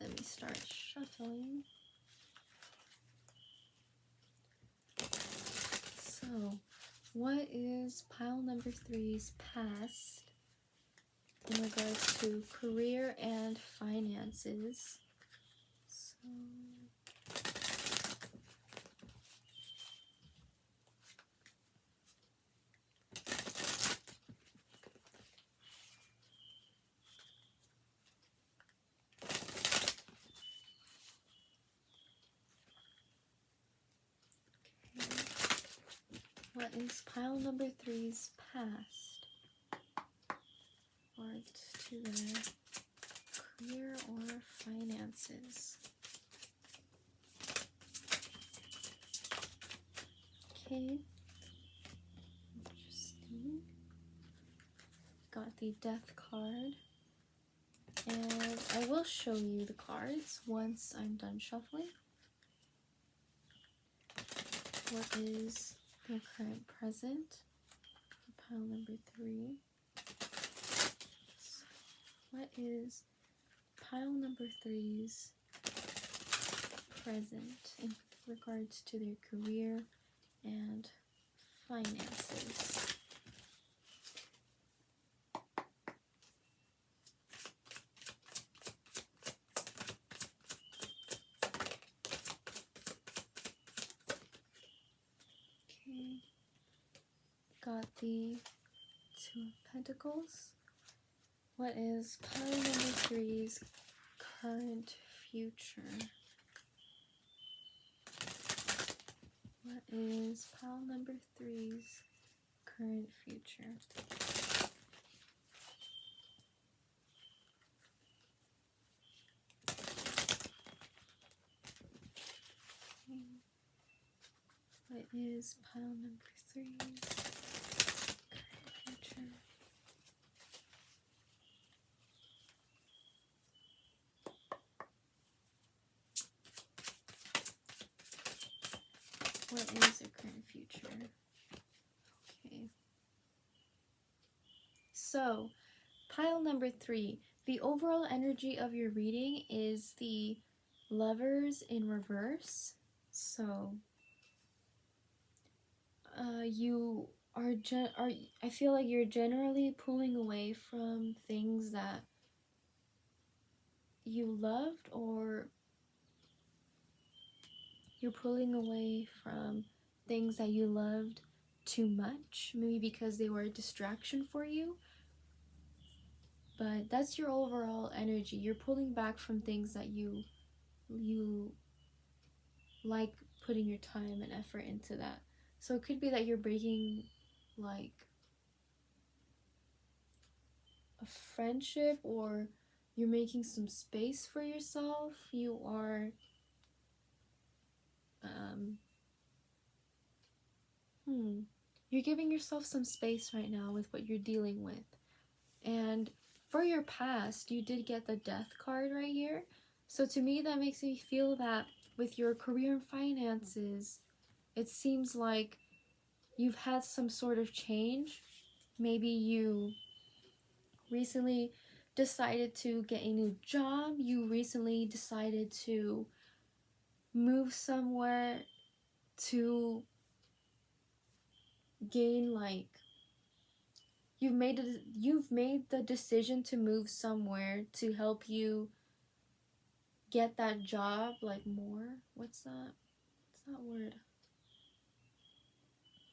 let me start shuffling. So, what is pile number 3's past in regards to career and finances? So, what is pile number 3's past? Or to their career or finances. Okay. Interesting. Got the death card. And I will show you the cards once I'm done shuffling. What is the current present for pile number 3? So what is pile number 3's present in regards to their career and finances? Okay, got the 2 of Pentacles. What is pile number 3's current future? What is pile number 3's current future? What is pile number 3's current future? What is their current future? Okay. So, pile number 3. The overall energy of your reading is the Lovers in reverse. So, you are I feel like you're generally pulling away from things that you loved, or you're pulling away from things that you loved too much, maybe because they were a distraction for you. But that's your overall energy. You're pulling back from things that you like putting your time and effort into that. So it could be that you're breaking a friendship, or You're making some space for yourself. You are you're giving yourself some space right now with what you're dealing with. And for your past, you did get the death card right here. So to me, that makes me feel that with your career and finances, it seems like you've had some sort of change. Maybe you recently decided to get a new job. You recently decided to move somewhere to gain like you've made the decision to move somewhere to help you get that job, like more. What's that word?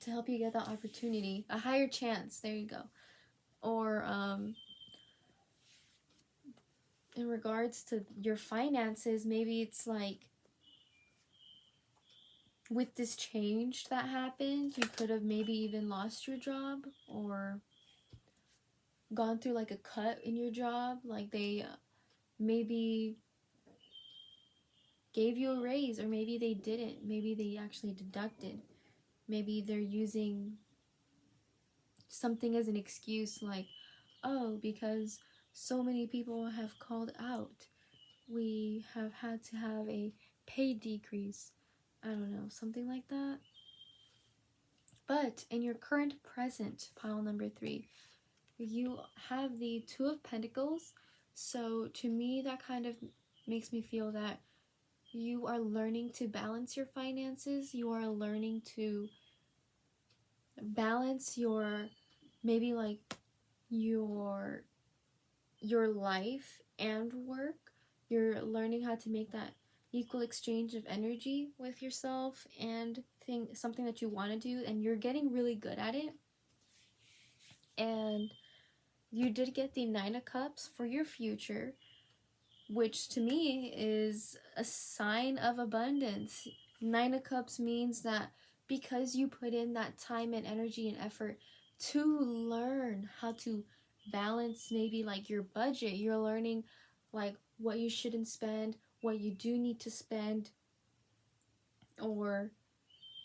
To help you get that opportunity, a higher chance. There you go. Or in regards to your finances, maybe it's like with this change that happened, you could have maybe even lost your job or gone through like a cut in your job. Like they maybe gave you a raise, or maybe they didn't. Maybe they actually deducted. Maybe they're using something as an excuse, like, oh, because so many people have called out, we have had to have a pay decrease. I don't know, something like that. But in your current present, pile number 3, you have the Two of Pentacles. So to me, that kind of makes me feel that you are learning to balance your finances. You are learning to balance your, maybe like your life and work. You're learning how to make that equal exchange of energy with yourself and something that you want to do, and you're getting really good at it. And you did get the Nine of Cups for your future, which to me is a sign of abundance. Nine of Cups means that because you put in that time and energy and effort to learn how to balance maybe like your budget, you're learning like what you shouldn't spend, what you do need to spend, or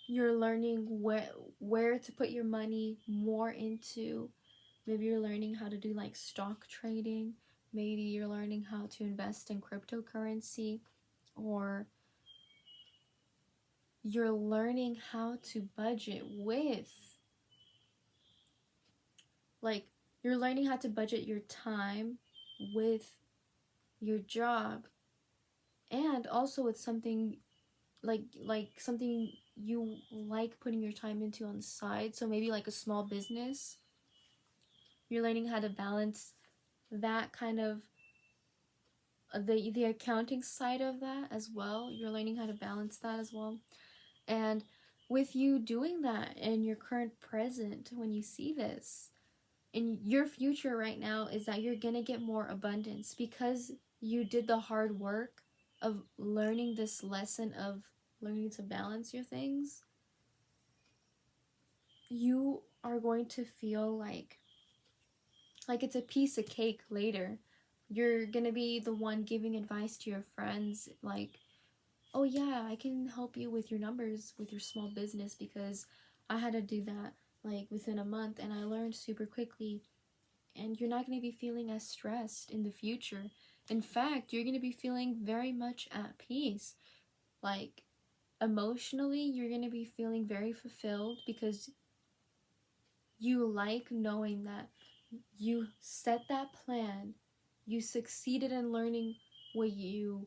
you're learning where to put your money more into. Maybe you're learning how to do like stock trading. Maybe you're learning how to invest in cryptocurrency, or you're learning how to budget with, like, you're learning how to budget your time with your job, and also with something like something you like putting your time into on the side. So maybe like a small business. You're learning how to balance that kind of the accounting side of that as well. You're learning how to balance that as well. And with you doing that in your current present, when you see this, in your future right now, is that you're gonna get more abundance because you did the hard work of learning this lesson of learning to balance your things. You are going to feel like it's a piece of cake later. You're gonna be the one giving advice to your friends, like, oh yeah, I can help you with your numbers with your small business because I had to do that like within a month and I learned super quickly. And you're not going to be feeling as stressed in the future. In fact, you're going to be feeling very much at peace. Like emotionally, you're going to be feeling very fulfilled because you like knowing that you set that plan, you succeeded in learning what you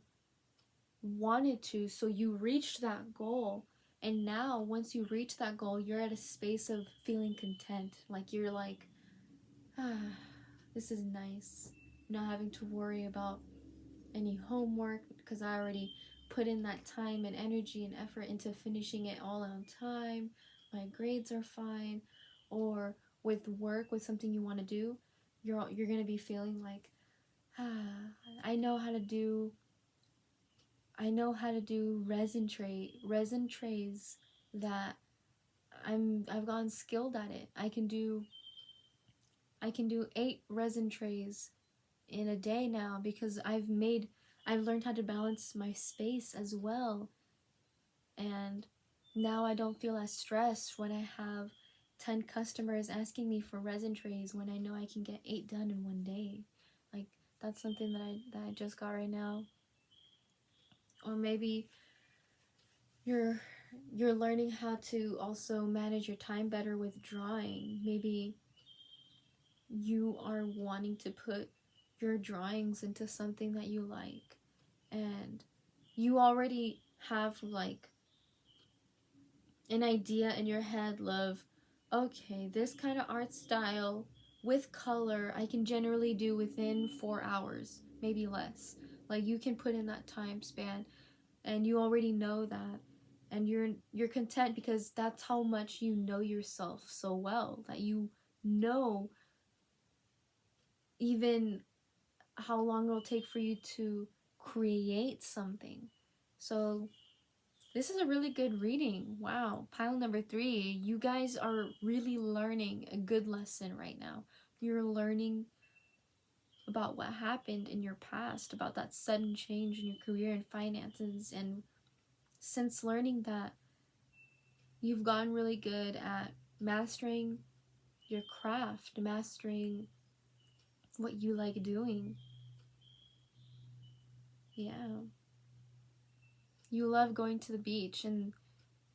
wanted to, so you reached that goal. And now once you reach that goal, you're at a space of feeling content. Like you're like, ah, this is nice, not having to worry about any homework because I already put in that time and energy and effort into finishing it all on time. My grades are fine. Or with work, with something you want to do, you're going to be feeling like, ah, I know how to do resin trays that I've gotten skilled at it. I can do 8 resin trays in a day now, because I've learned how to balance my space as well. And now I don't feel as stressed when I have 10 customers asking me for resin trays when I know I can get 8 done in one day. Like, that's something that I just got right now. Or maybe you're learning how to also manage your time better with drawing. Maybe you are wanting to put your drawings into something that you like, and you already have like an idea in your head of, okay, this kind of art style with color I can generally do within 4 hours, maybe less. Like, you can put in that time span, and you already know that, and you're content because that's how much you know yourself so well, that you know even how long it'll take for you to create something. So this is a really good reading. Wow. Pile number 3. You guys are really learning a good lesson right now. You're learning about what happened in your past, about that sudden change in your career and finances. And since learning that, you've gotten really good at mastering your craft, mastering what you like doing. Yeah. You love going to the beach, and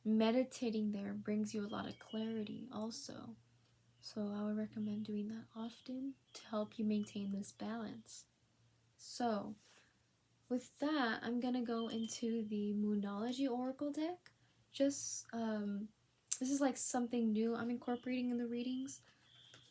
meditating there brings you a lot of clarity also. So I would recommend doing that often to help you maintain this balance. So with that, I'm gonna go into the Moonology Oracle deck. Just this is like something new I'm incorporating in the readings,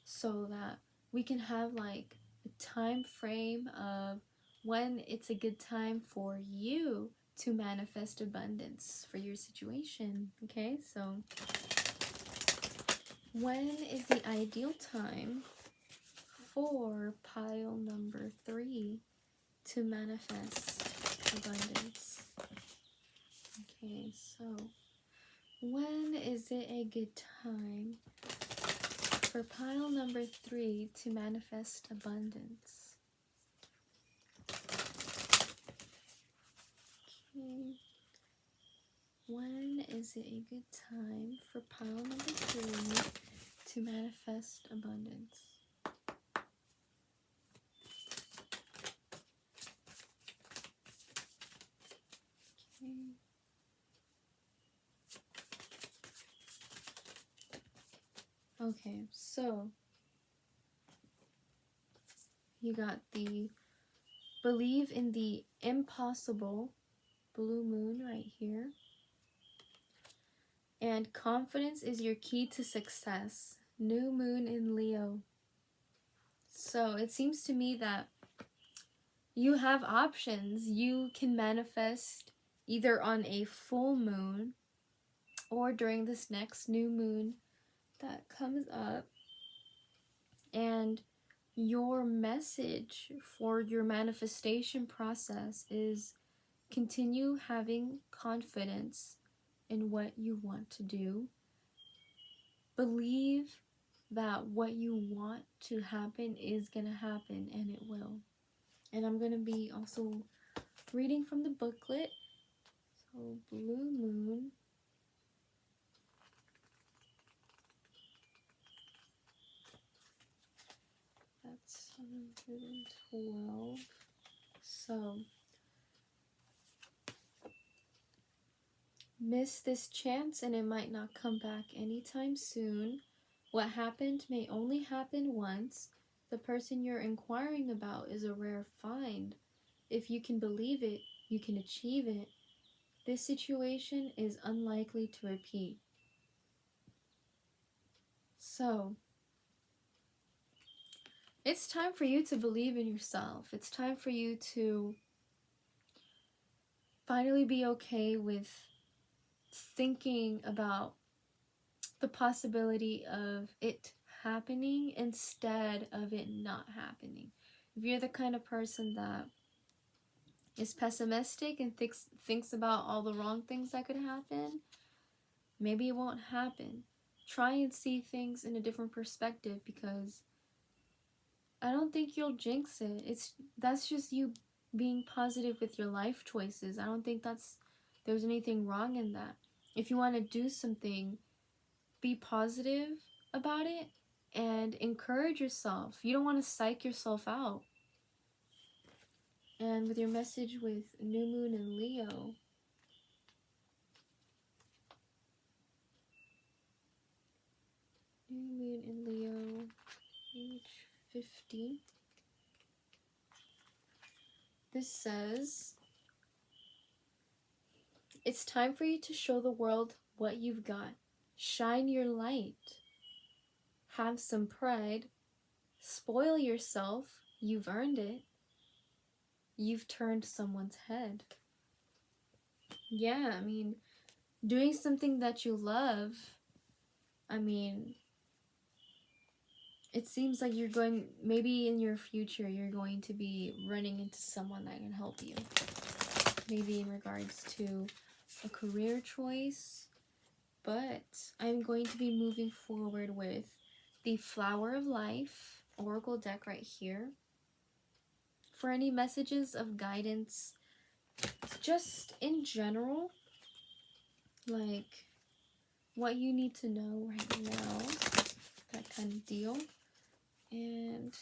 so that we can have like a time frame of when it's a good time for you to manifest abundance for your situation. Okay, so when is the ideal time for pile number 3 to manifest abundance? Okay, so when is it a good time for pile number 3 to manifest abundance? Okay. When is it a good time for pile number 3 to manifest abundance? Okay, so you got the believe in the impossible blue moon right here. And confidence is your key to success. New moon in Leo. So it seems to me that you have options. You can manifest either on a full moon or during this next new moon that comes up. And your message for your manifestation process is continue having confidence in what you want to do. Believe that what you want to happen is going to happen, and it will. And I'm going to be also reading from the booklet. So, blue moon. That's 712. So, miss this chance and it might not come back anytime soon. What happened may only happen once. The person you're inquiring about is a rare find. If you can believe it, you can achieve it. This situation is unlikely to repeat. So, it's time for you to believe in yourself. It's time for you to finally be okay with thinking about the possibility of it happening instead of it not happening. If you're the kind of person that is pessimistic and thinks about all the wrong things that could happen, maybe it won't happen. Try and see things in a different perspective, because I don't think you'll jinx it. That's just you being positive with your life choices. I don't think there's anything wrong in that. If you want to do something, be positive about it and encourage yourself. You don't want to psych yourself out. And with your message with New Moon and Leo, New Moon in Leo, age 50. This says, it's time for you to show the world what you've got. Shine your light. Have some pride. Spoil yourself. You've earned it. You've turned someone's head. Yeah, I mean, doing something that you love, I mean, it seems like you're going, maybe in your future, you're going to be running into someone that can help you. Maybe in regards to a career choice. But I'm going to be moving forward with the Flower of Life Oracle deck right here. For any messages of guidance, just in general, like what you need to know right now, that kind of deal. And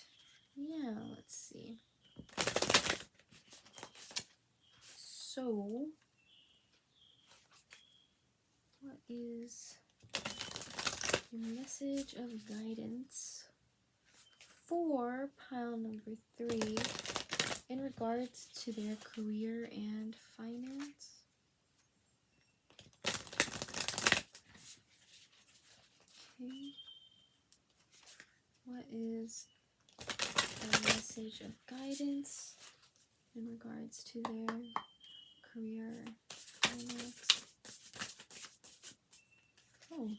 yeah, let's see. So, what is your message of guidance for pile number 3 in regards to their career and finance? Okay. What is a message of guidance in regards to their career, finance? Oh,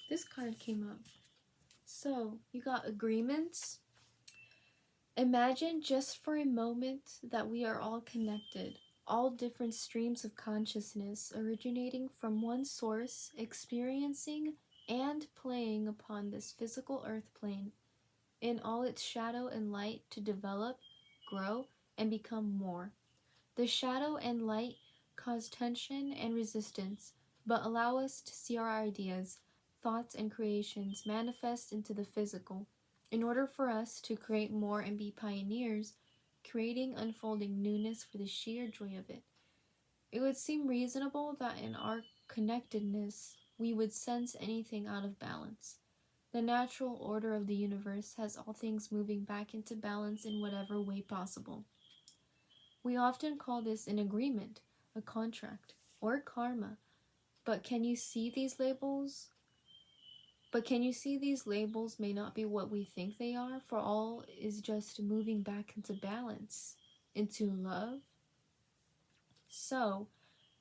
this card came up. So, you got agreements. Imagine just for a moment that we are all connected, all different streams of consciousness originating from one source, experiencing and playing upon this physical earth plane in all its shadow and light to develop, grow, and become more. The shadow and light cause tension and resistance, but allow us to see our ideas, thoughts, and creations manifest into the physical, in order for us to create more and be pioneers, creating unfolding newness for the sheer joy of it. It would seem reasonable that in our connectedness we would sense anything out of balance. The natural order of the universe has all things moving back into balance in whatever way possible. We often call this an agreement, a contract, or karma. But can you see these labels? May not be what we think they are, for all is just moving back into balance, into love. So,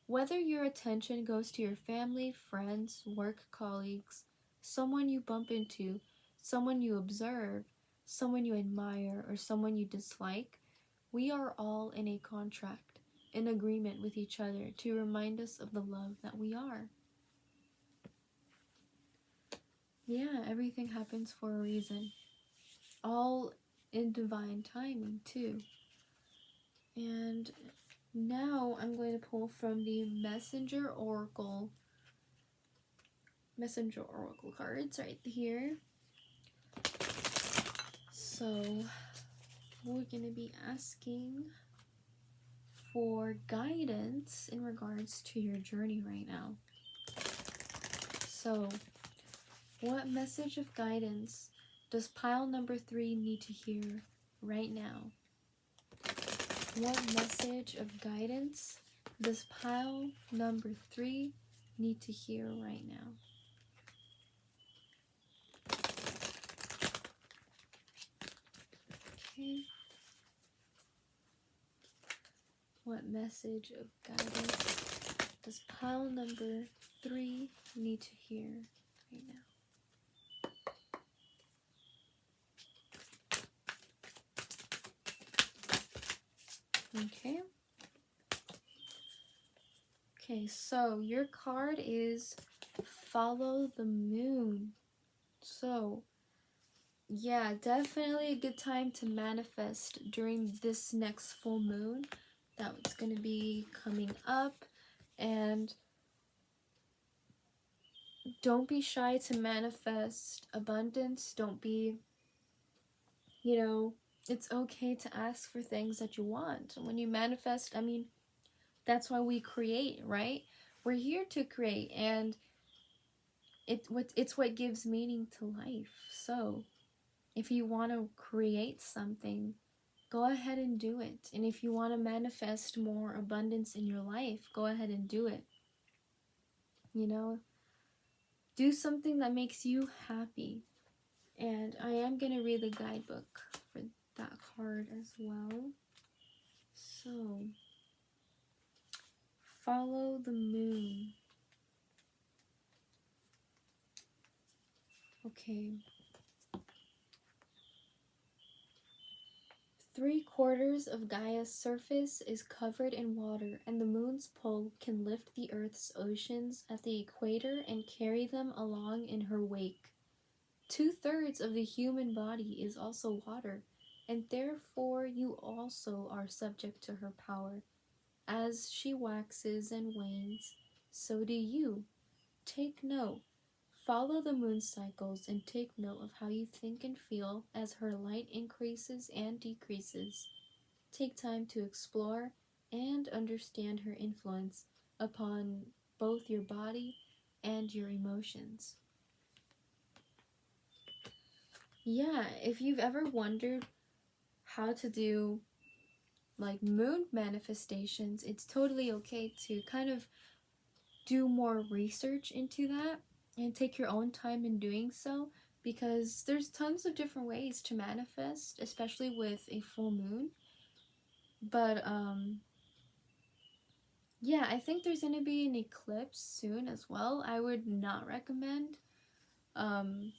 whether your attention goes to your family, friends, work colleagues, someone you bump into, someone you observe, someone you admire, or someone you dislike, we are all in a contract, in agreement with each other to remind us of the love that we are. Yeah, everything happens for a reason. All in divine timing, too. And now I'm going to pull from the Messenger Oracle cards right here. So we're going to be asking for guidance in regards to your journey right now. So, what message of guidance does pile number 3 need to hear right now? What message of guidance does pile number 3 need to hear right now? Okay. What message of guidance does pile number 3 need to hear right now? Okay. Okay, so your card is Follow the Moon. So, Yeah, definitely a good time to manifest during this next full moon that's going to be coming up. And don't be shy to manifest abundance. Don't be, you know, it's okay to ask for things that you want. When you manifest, I mean, that's why we create, right? We're here to create, and it's what gives meaning to life. So, if you want to create something, go ahead and do it. And if you want to manifest more abundance in your life, go ahead and do it. You know, do something that makes you happy. And I am going to read the guidebook for that card as well. So, follow the moon. Okay. 3/4 of Gaia's surface is covered in water, and the moon's pull can lift the Earth's oceans at the equator and carry them along in her wake. 2/3 of the human body is also water, and therefore you also are subject to her power. As she waxes and wanes, so do you. Take note. Follow the moon cycles and take note of how you think and feel as her light increases and decreases. Take time to explore and understand her influence upon both your body and your emotions. Yeah, if you've ever wondered how to do like moon manifestations, it's totally okay to kind of do more research into that and take your own time in doing so, because there's tons of different ways to manifest, especially with a full moon. But yeah, I think there's going to be an eclipse soon as well. I would not recommend um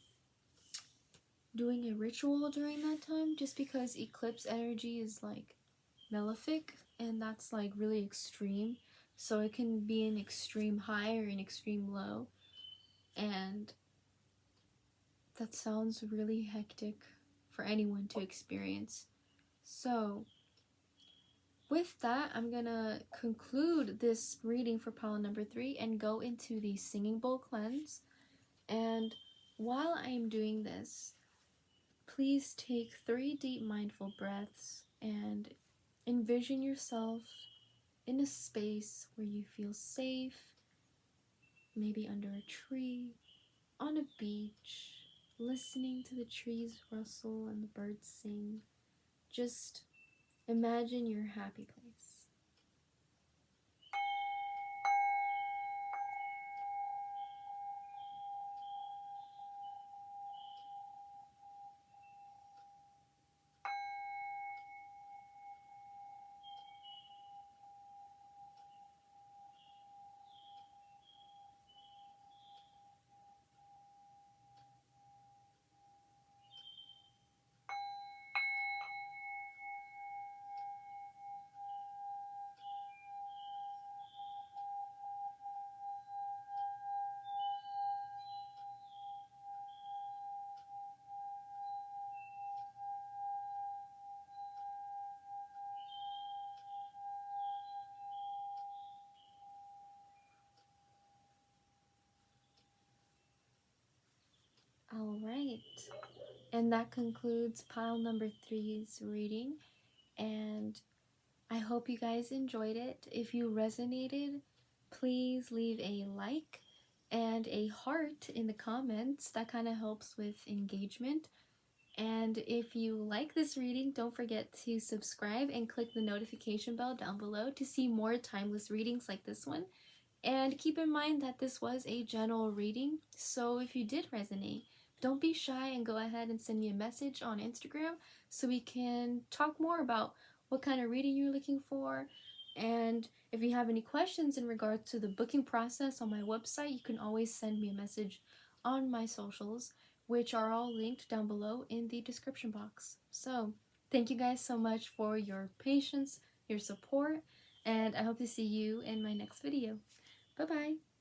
doing a ritual during that time, just because eclipse energy is like malefic, and that's like really extreme. So it can be an extreme high or an extreme low, and that sounds really hectic for anyone to experience. So, with that, I'm gonna conclude this reading for pile number 3 and go into the singing bowl cleanse. And while I'm doing this, please take 3 deep mindful breaths and envision yourself in a space where you feel safe, maybe under a tree, on a beach, listening to the trees rustle and the birds sing. Just imagine your happy place. All right. And that concludes pile number 3's reading. And I hope you guys enjoyed it. If you resonated, please leave a like and a heart in the comments. That kind of helps with engagement. And if you like this reading, don't forget to subscribe and click the notification bell down below to see more timeless readings like this one. And keep in mind that this was a general reading, so if you did resonate, don't be shy and go ahead and send me a message on Instagram so we can talk more about what kind of reading you're looking for. And if you have any questions in regard to the booking process on my website, you can always send me a message on my socials, which are all linked down below in the description box. So, thank you guys so much for your patience, your support, and I hope to see you in my next video. Bye bye.